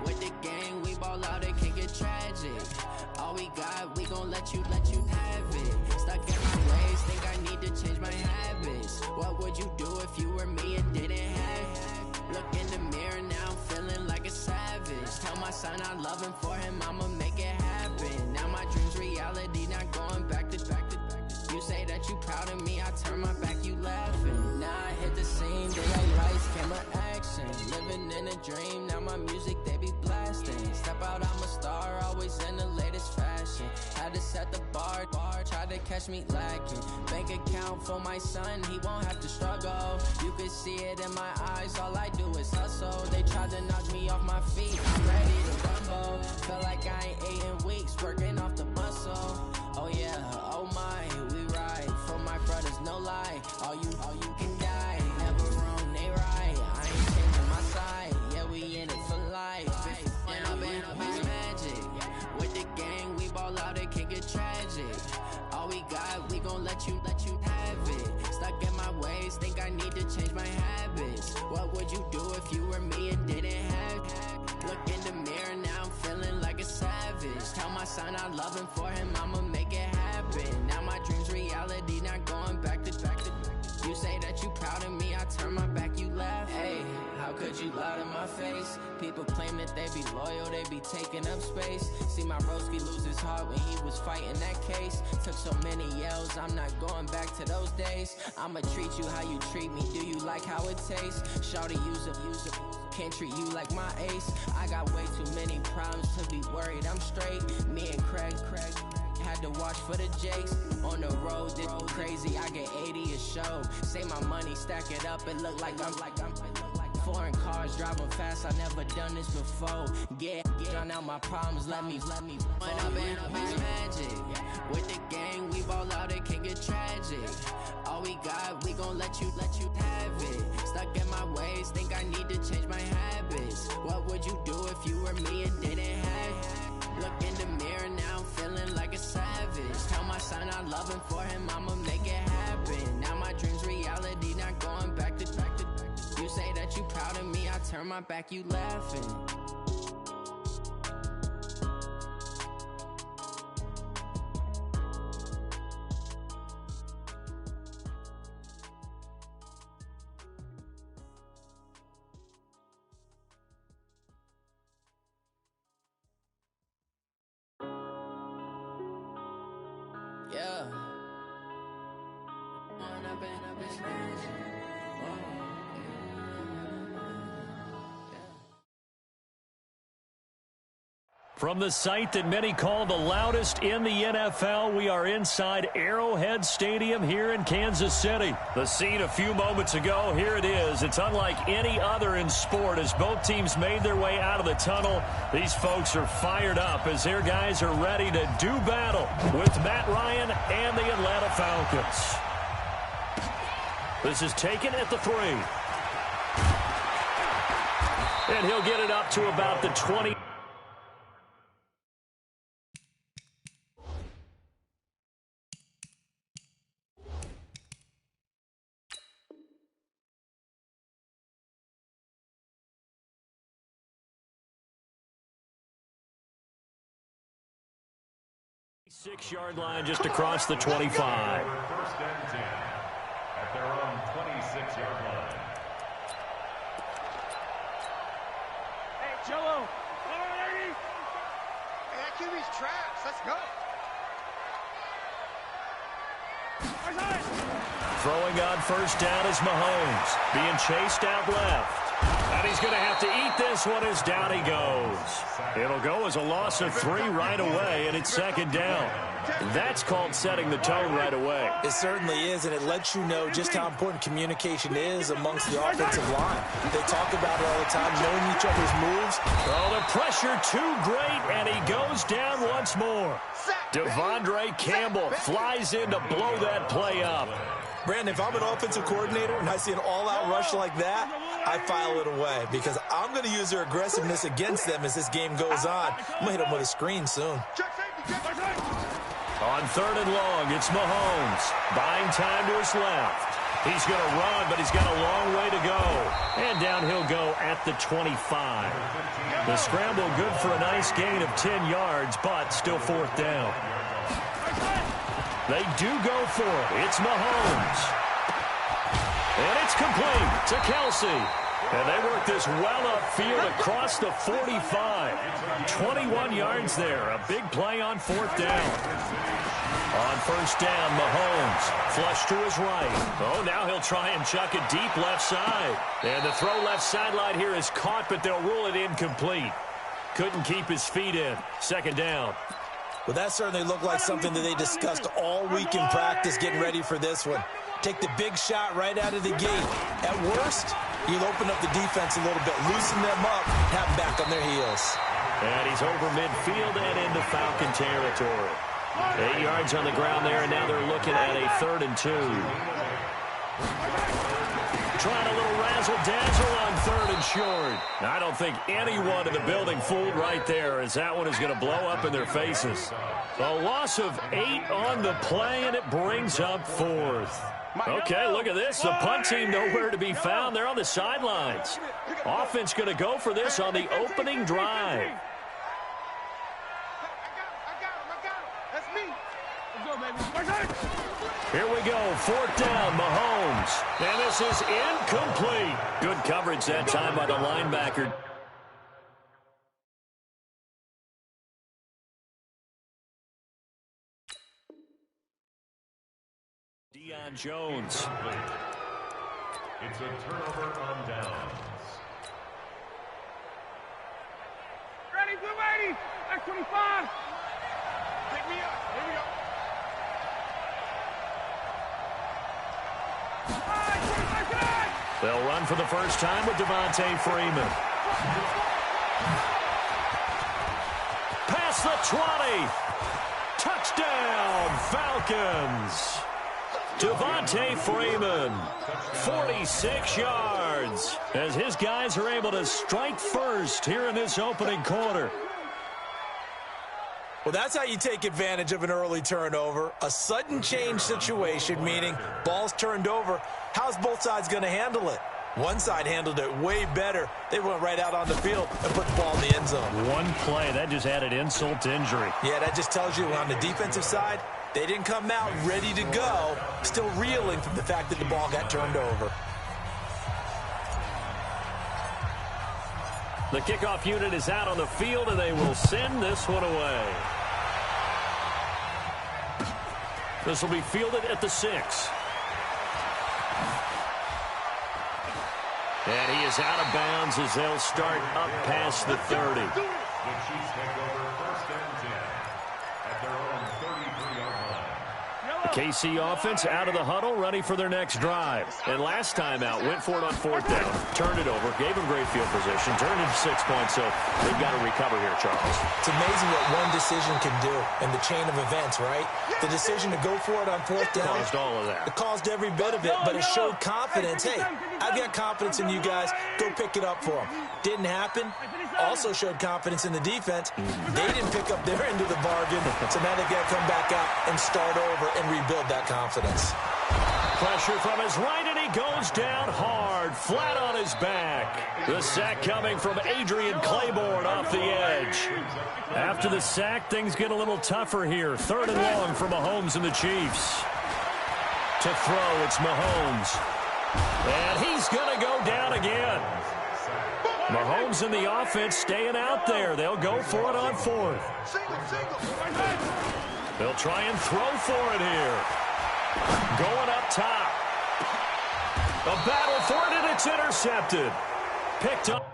With the gang, we ball out, it can get tragic. All we got, we gon' let you have it. Stuck in my ways, think I need to change my habits. What would you do if you were me and didn't have it? Look in the mirror, now I'm feeling like a savage. Tell my son I love him, for him I'ma make it happen. Now my dream's reality, not going back to. You say that you proud of me, I turn my back, you laughing. Now I hit the scene, daylight lights, camera action. Living in a dream, now my music, they be blasting. Step out, I'm a star, always in the latest fashion. Had to set the bar, tried to catch me lacking. Bank account for my son, he won't have to struggle. You can see it in my eyes, all I do is hustle. They tried to knock me off my feet, I'm ready to rumble. Feel like I ain't ate in weeks, working off the muscle. Oh yeah, oh my, we ride for my brothers, no lie. All you can die, never wrong, they right. I ain't changing my side, yeah, we in it for life. And I've been magic. With the gang, we ball out, it can get tragic. All we got, we gon' let you have it. Stuck in my ways, think I need to change my habits. What would you do if you were me and didn't have it? Look in the mirror, now I'm feeling like a savage. Tell my son I love him, for him I'ma make it happen. Now my dream's reality, not going back to. You say that you proud of me, I turn my back, you laugh. Hey, how could you lie to my face? People claim that they be loyal, they be taking up space. See my broski lose his heart when he was fighting that case. Took so many yells, I'm not going back to those days. I'ma treat you how you treat me, do you like how it tastes? Shawty, use it, can't treat you like my ace. I got way too many problems to be worried, I'm straight. Me and Craig had to watch for the Jakes. On the road, this crazy, I get 80 a show. Say my money, stack it up, it look like I'm foreign cars, driving fast, I never done this before. Drown out my problems, let me One up and up is magic. With the gang, we ball out, it can get tragic. All we got, we gon' let you have it. Stuck in my ways, think I need to change my habits. What would you do if you were me and didn't have it? Look in the mirror, now I'm feeling like a savage. Tell my son I love him, for him I'ma make it happen. Now my dream's reality, not going back to. You say that you proud of me, I turn my back, you laughing. Yeah. From the site that many call the loudest in the NFL, we are inside Arrowhead Stadium here in Kansas City. The scene a few moments ago, here it is. It's unlike any other in sport as both teams made their way out of the tunnel. These folks are fired up as their guys are ready to do battle with Matt Ryan and the Atlanta Falcons. This is taken at the 3. And he'll get it up to about the 20. Six-yard line just across the 25. First and 10 at their own 26-yard line. Hey, Jello. Hey, that QB's traps. Let's go. Throwing on first down is Mahomes. Being chased out left. And he's going to have to eat this one as down he goes. It'll go as a loss of 3 right away, and it's second down. That's called setting the tone right away. It certainly is, and it lets you know just how important communication is amongst the offensive line. They talk about it all the time, knowing each other's moves. Oh, the pressure too great, and he goes down once more. Devondre Campbell flies in to blow that play up. Brandon, if I'm an offensive coordinator and I see an all-out rush like that, I file it away because I'm going to use their aggressiveness against them as this game goes on. I'm going to hit them with a screen soon. On 3rd and long, it's Mahomes. Buying time to his left. He's going to run, but he's got a long way to go. And down he'll go at the 25. The scramble good for a nice gain of 10 yards, but still 4th down. They do go for it. It's Mahomes. And it's complete to Kelsey. And they work this well upfield across the 45. 21 yards there. A big play on 4th down. On 1st down, Mahomes. Flush to his right. Oh, now he'll try and chuck it deep left side. And the throw left sideline here is caught, but they'll rule it incomplete. Couldn't keep his feet in. 2nd down. Well, that certainly looked like something that they discussed all week in practice getting ready for this one. Take the big shot right out of the gate. At worst, you'll open up the defense a little bit, loosen them up, have them back on their heels. And he's over midfield and into Falcon territory. 8 yards on the ground there, and now they're looking at a 3rd and 2. Trying a little razzle-dazzle on 3rd and short. I don't think anyone in the building fooled right there, as that one is going to blow up in their faces. A loss of 8 on the play, and it brings up 4th. Okay, look at this. The punt team nowhere to be found. They're on the sidelines. Offense going to go for this on the opening drive. Here we go, 4th down, Mahomes. And this is incomplete. Good coverage that time by the linebacker. Deion Jones. It's a turnover on downs. Ready, blue 80. That's 25. Pick me up. Here we go. They'll run for the first time with Devontae Freeman. Past the 20. Touchdown, Falcons. Devontae Freeman, 46 yards, as his guys are able to strike first here in this opening quarter. Well, that's how you take advantage of an early turnover. A sudden change situation, meaning ball's turned over. How's both sides going to handle it? One side handled it way better. They went right out on the field and put the ball in the end zone. One play, that just added insult to injury. Yeah, that just tells you on the defensive side, they didn't come out ready to go, still reeling from the fact that the ball got turned over. The kickoff unit is out on the field, and they will send this one away. This will be fielded at the 6. And he is out of bounds as they'll start up past the 30. The Chiefs take over 1st and 10 at their own 33-yard line. KC offense out of the huddle, ready for their next drive. And last time out, went for it on 4th down, turned it over, gave them great field position, turned it 6 points, so they've got to recover here, Charles. It's amazing what one decision can do in the chain of events, right? The decision to go for it on 4th down. Caused all of that. It caused every bit of it, but it showed confidence. Hey, I've got confidence in you guys. Go pick it up for them. Didn't happen. Also showed confidence in the defense. They didn't pick up their end of the bargain, so now they've got to come back out and start over and rebuild that confidence. Pressure from his right, and he goes down hard, flat on his back. The sack coming from Adrian Claiborne off the edge. After the sack, things get a little tougher here. 3rd and long for Mahomes and the Chiefs. To throw, it's Mahomes. And he's going to go down again. Mahomes and the offense staying out there. They'll go for it on 4th. They'll try and throw for it here. Going up top. A battle for it, and it's intercepted. Picked up.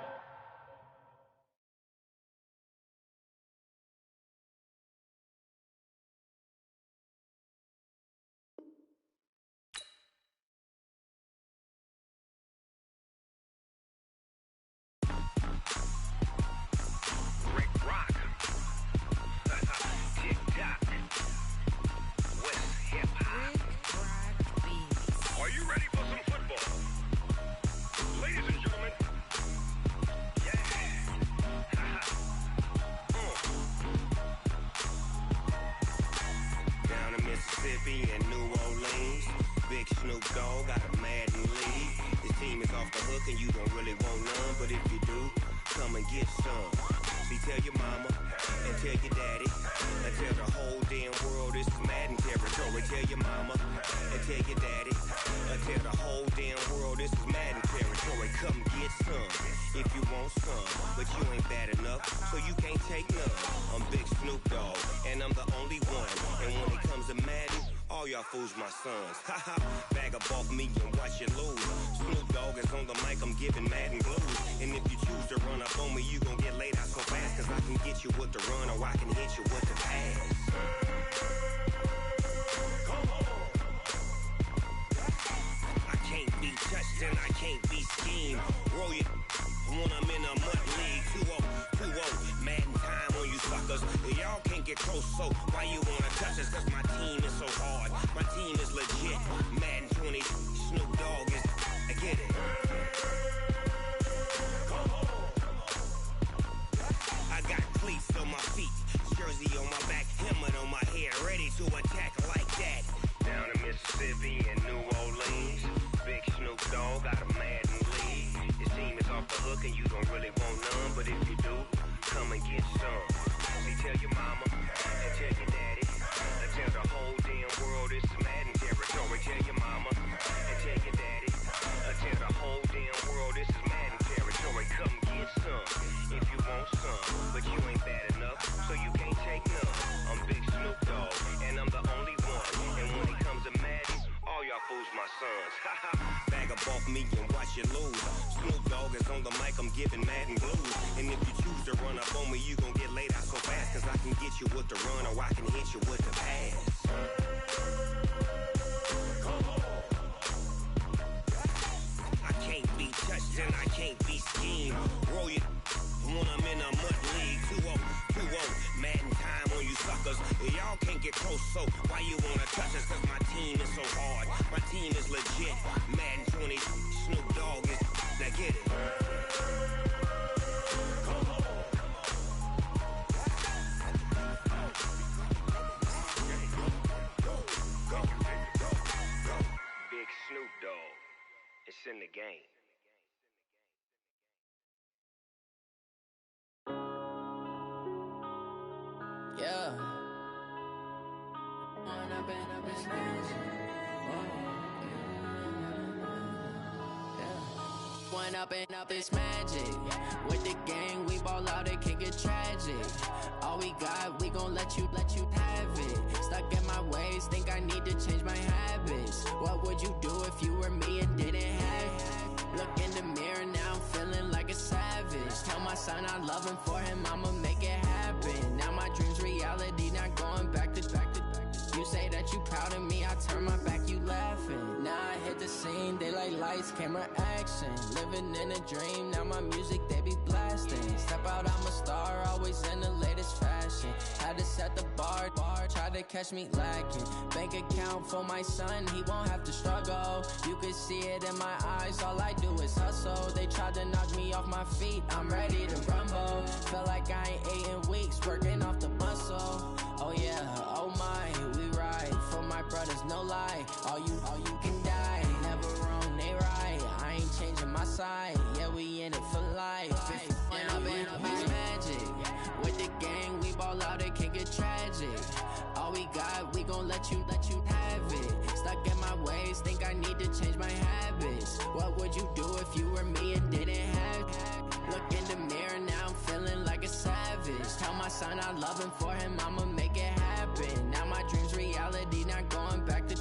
hook and you don't really want none. But if you do, come and get some. See, tell your mama and tell your daddy and tell the whole damn world this is Madden territory. Tell your mama and tell your daddy and tell the whole damn world this is Madden territory. Come get some if you want some, but you ain't bad enough, so you can't take none. I'm Big Snoop Dogg, and I'm the only one. And when it comes to Madden, all y'all fools my sons. Haha, bag up off me and watch you lose. Snoop Dogg is on the mic, I'm giving Madden blues. And if you choose to run up on me, you gon' get laid out so fast, cause I can get you with the run or I can hit you with the pass. Come on. I can't be touched and I can't be schemed. Roll you when I'm in a mud league. 2-0, Madden time on you suckers. Y'all can't get close, so why you wanna touch us? Cause my team is so hard, my team is legit. Madden 20, Snoop Dogg is, I get it. Come on. I got cleats on my feet, jersey on my back, helmet on my head, ready to attack like that. Down in Mississippi and New Orleans, Big Snoop Dogg got a Madden league. Your team is off the hook and you don't really want none, but if you do, come and get some. See, tell your mama and tell your daddy and tell the whole damn world this is Madden territory. Tell your mama and tell your daddy and tell the whole damn world this is Madden territory. Come get some if you want some, but you ain't bad enough, so you can't take none. I'm Big Snoop Dogg, and I'm the only one. And when it comes to Madden, all y'all fools my sons. Haha, bag up off me and watch you lose. Snoop Dogg is on the mic, I'm giving Madden blues. And if you choose to run up on me, you gon' get laid out so fast, cause I can get you with the run or I can hit you with the pass. Come on. I can't be touched and I can't be schemed. Roll you when I'm in a mud league. 2-0, Madden time on you suckers. Y'all can't get close, so why you wanna touch us? Cause my team is so hard, my team is legit. Madden 20, Snoop Dogg is, now get it. Come on. Go. Big Snoop Dogg, it's in the game. Yeah. One up and up is magic. With the gang, we ball out, it can get tragic. All we got, we gon' let you have it. Stuck in my ways, think I need to change my habits. What would you do if you were me and didn't have it? Look in the mirror, now I'm feeling like a savage. Tell my son I love him, for him I'ma make it happen. Now my dream's reality, not going back to. You say that you proud of me, I turn my back, you laughing. Now I hit the scene, they like lights, camera, action. Living in a dream, now my music, they be blasting. Step out, I'm a star, always in the latest fashion. Had to set the bar, try to catch me lacking. Bank account for my son, he won't have to struggle. You can see it in my eyes, all I do is hustle. They tried to knock me off my feet, I'm ready to rumble. Felt like I ain't ate in weeks, working off the muscle. Oh yeah, oh my, we ride for my brothers, no lie. All you can die, never wrong, they right. I ain't changing my side, yeah, we in it for life. And I've been magic. With the gang, we ball out, it can get tragic. All we got, we gon' let you have it. Stuck in my ways, think I need to change my habits. What would you do if you were me and didn't have it? Look in the mirror, now I'm feeling like a savage. Tell my son I love him, for him I'ma make it happen. Now my dream's reality, not going back to.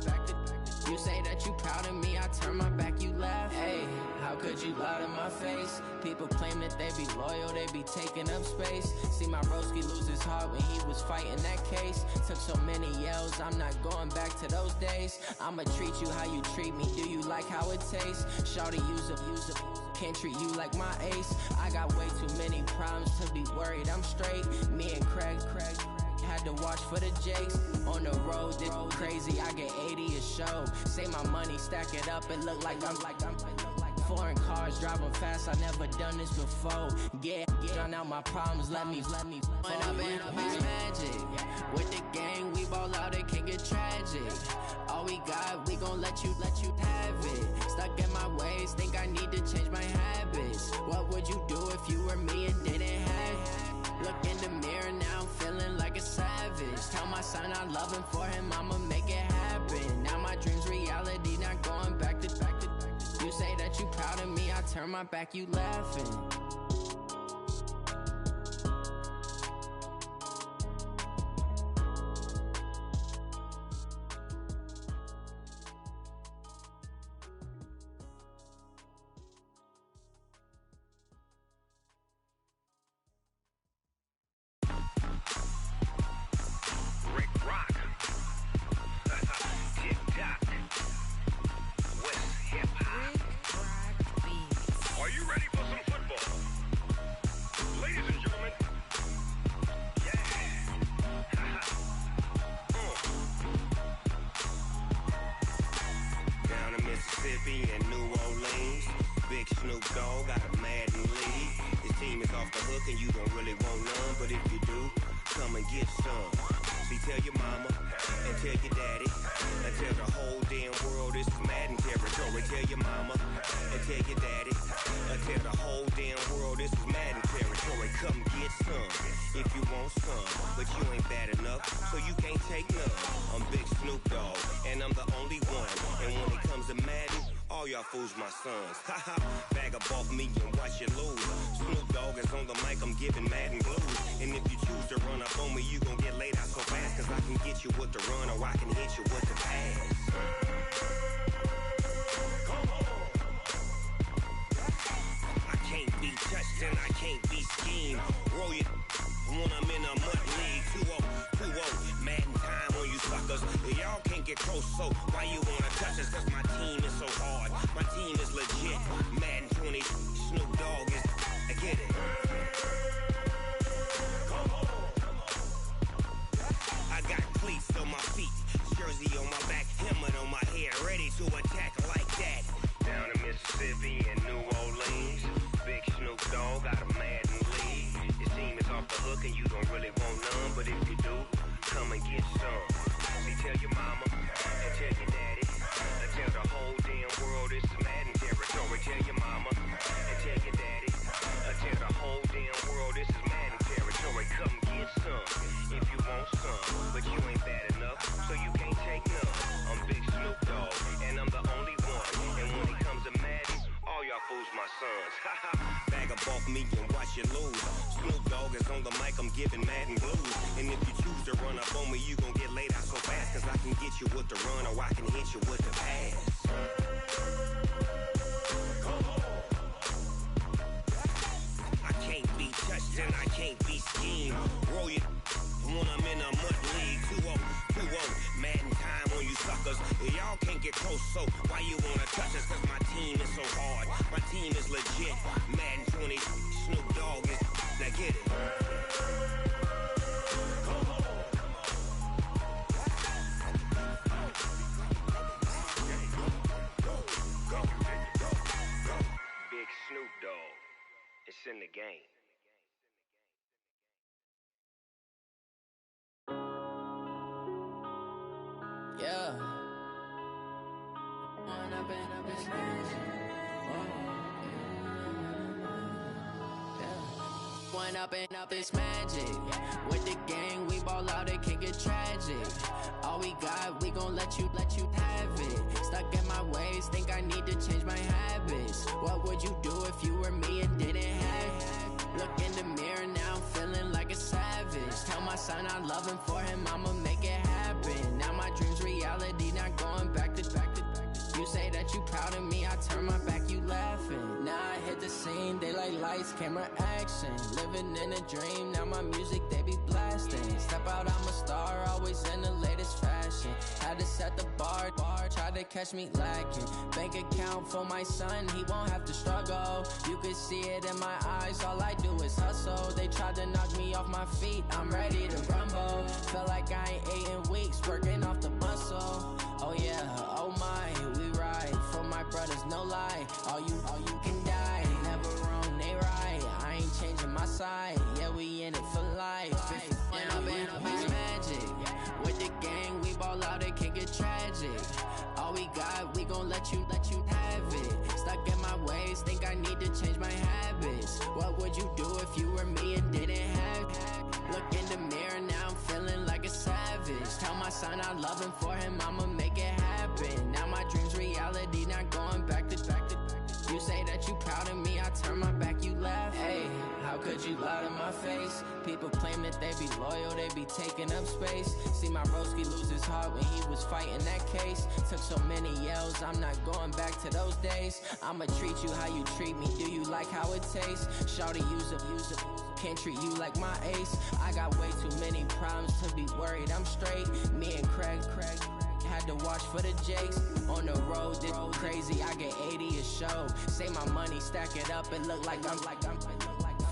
You say that you proud of me, I turn my back, you laugh. Hey, how could you lie to my face? People claim that they be loyal, they be taking up space. See my broski lose his heart when he was fighting that case. Took so many yells, I'm not going back to those days. I'ma treat you how you treat me, do you like how it tastes? Shawty, use a can't treat you like my ace. I got way too many problems to be worried, I'm straight. Me and Craig had to watch for the Jakes. On the road, this crazy, I get 80 a show. Say my money, stack it up, it look like I'm foreign cars, driving fast, I never done this before. Get on out my problems, let me When up it's magic. With the gang, we ball out, it can get tragic. All we got, we gon' let you have it. Stuck in my ways, think I need to change my habits. What would you do if you were me and didn't have it? Look in the mirror, now I'm feeling like a savage. Tell my son I love him, for him I'ma make it happen. Now my dream's reality, not going back to. You say that you proud of me, I turn my back, you laughing. Fools my sons. Haha, bag up off me and watch you lose. Snoop Dogg is on the mic, I'm giving Madden blues. And if you choose to run up on me, you gon' get laid out so fast. Cause I can get you with the run or I can hit you with the pass. Come on. I can't be touched and I can't be schemed. Roll you when I'm in a mud league. 2-0, Madden time on you suckers. Y'all can't get close, so why you wanna touch us? Cause my team is so hard. My team is legit. Madden 20, Snoop Dogg is. I get it. Come on. I got cleats on my feet, jersey on my back, helmet on my head, ready to attack like that. Down in Mississippi and New Orleans, big Snoop Dogg got a Madden league. Your team is off the hook and you don't really want none, but if you do, come and get some. See, tell your mama and tell your daddy, and tell the whole damn world this is Madden territory. Tell your mama and tell your daddy, and tell the whole damn world this is Madden territory. Come get some if you want some, but you ain't bad enough, so you can't take none. I'm Big Snoop Dogg, and I'm the only one. And when it comes to Madden, all y'all fools my sons. Haha, bag up off me and watch you lose. Snoop Dogg is on the mic, I'm giving Madden blues. And if you choose to run up on me, you gon' get laid out so fast. Cause I can get you with the run or I can hit you with the pass. Come on. I can't be touched and I can't be schemed. Roll you when I'm in a mud league. 2-0, Madden time on you suckers. Y'all can't get close, so why you wanna touch us? Cause my team is so hard. My team is legit. Madden 20, Snoop Dogg is. Now get it. Come on. Go. Big Snoop Dogg. It's in the game. Yeah. One up and up, it's magic. With the gang, we ball out, it can get tragic. All we got, we gon' let you have it. Stuck in my ways, think I need to change my habits. What would you do if you were me and didn't have it? Look in the mirror, now I'm feeling like a savage. Tell my son I love him, for him I'ma make it happen. Now my dream's reality, not going back to. You say that you proud of me, I turn my back, you laughing. Now I hit the scene, daylight lights, camera action. Living in a dream, now my music, they be blasting. Step out, I'm a star, always in the latest fashion. Had to set the bar, tried to catch me lacking. Bank account for my son, he won't have to struggle. You could see it in my eyes, all I do is hustle. They tried to knock me off my feet, I'm ready to rumble. Feel like I ain't ate in weeks, working off the muscle. Oh yeah, oh my, we ride for my brothers, no lie. All you I love him for him, I'ma make it happen. Now my dream's reality, not going back to. You say that you proud of me, I turn my back, you laugh. Hey, how could you lie to my face? People claim that they be loyal, they be taking up space. See my broski lose his heart when he was fighting that case. Took so many yells, I'm not going back to those days. I'ma treat you how you treat me, do you like how it tastes? Shawty, use up, can't treat you like my ace. I got way too many problems to be worried, I'm straight. Me and Craig had to watch for the Jakes. On the road, this crazy, I get 80 a show. Say my money, stack it up, it look like I'm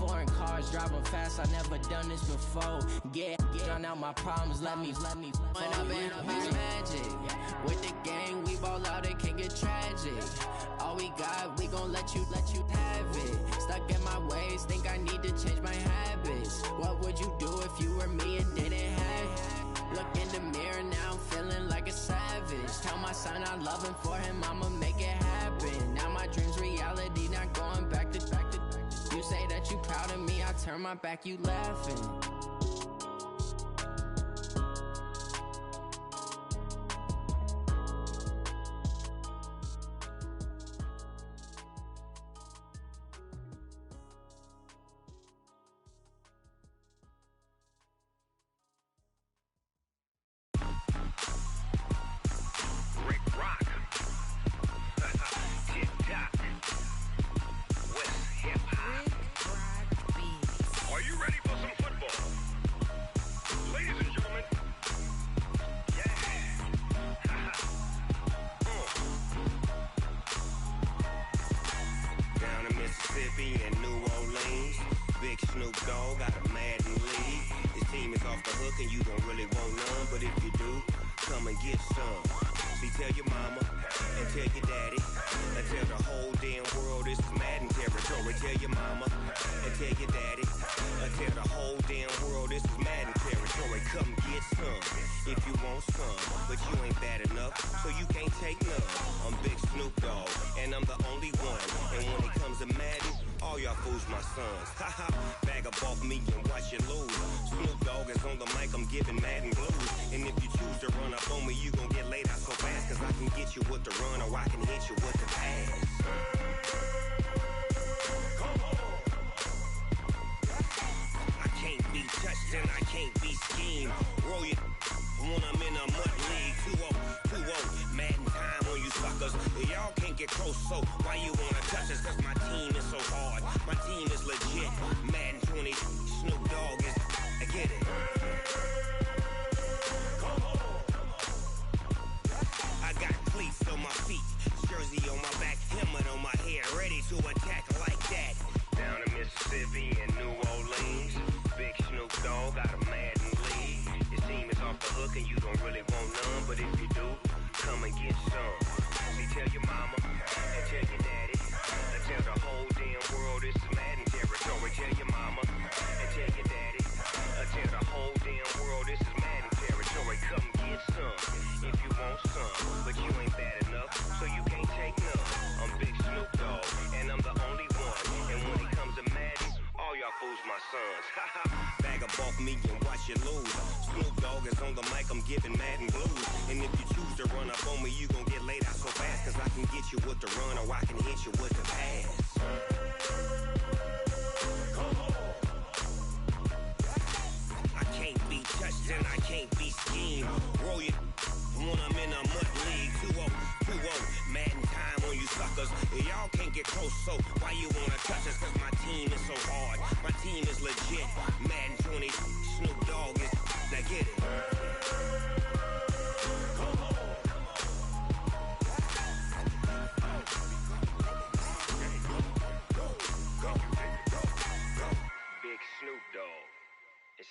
foreign cars, driving fast, I never done this before. Drown out my problems, let me When up and up is magic. With the gang, we ball out, it can get tragic. All we got, we gon' let you have it. Stuck in my ways, think I need to change my habits. What would you do if you were me and didn't have it? Look in the mirror now, I'm feeling like a savage. Tell my son I love him for him, I'ma make it happen. Now my dream's reality, not going back to. You say that you proud of me, I turn my back, you laughing.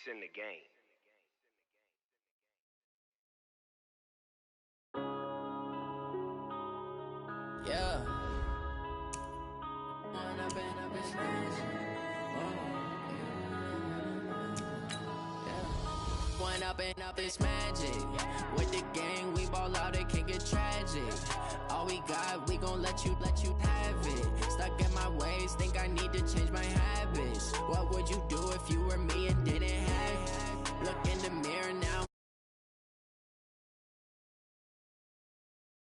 In the game. Yeah. One up and up is magic. With the gang, we ball out, it can get tragic. All we got, we gon' let you have it. Stuck in my ways, think I need to change my habits. What would you do if you were me and didn't have it? Look in the mirror now.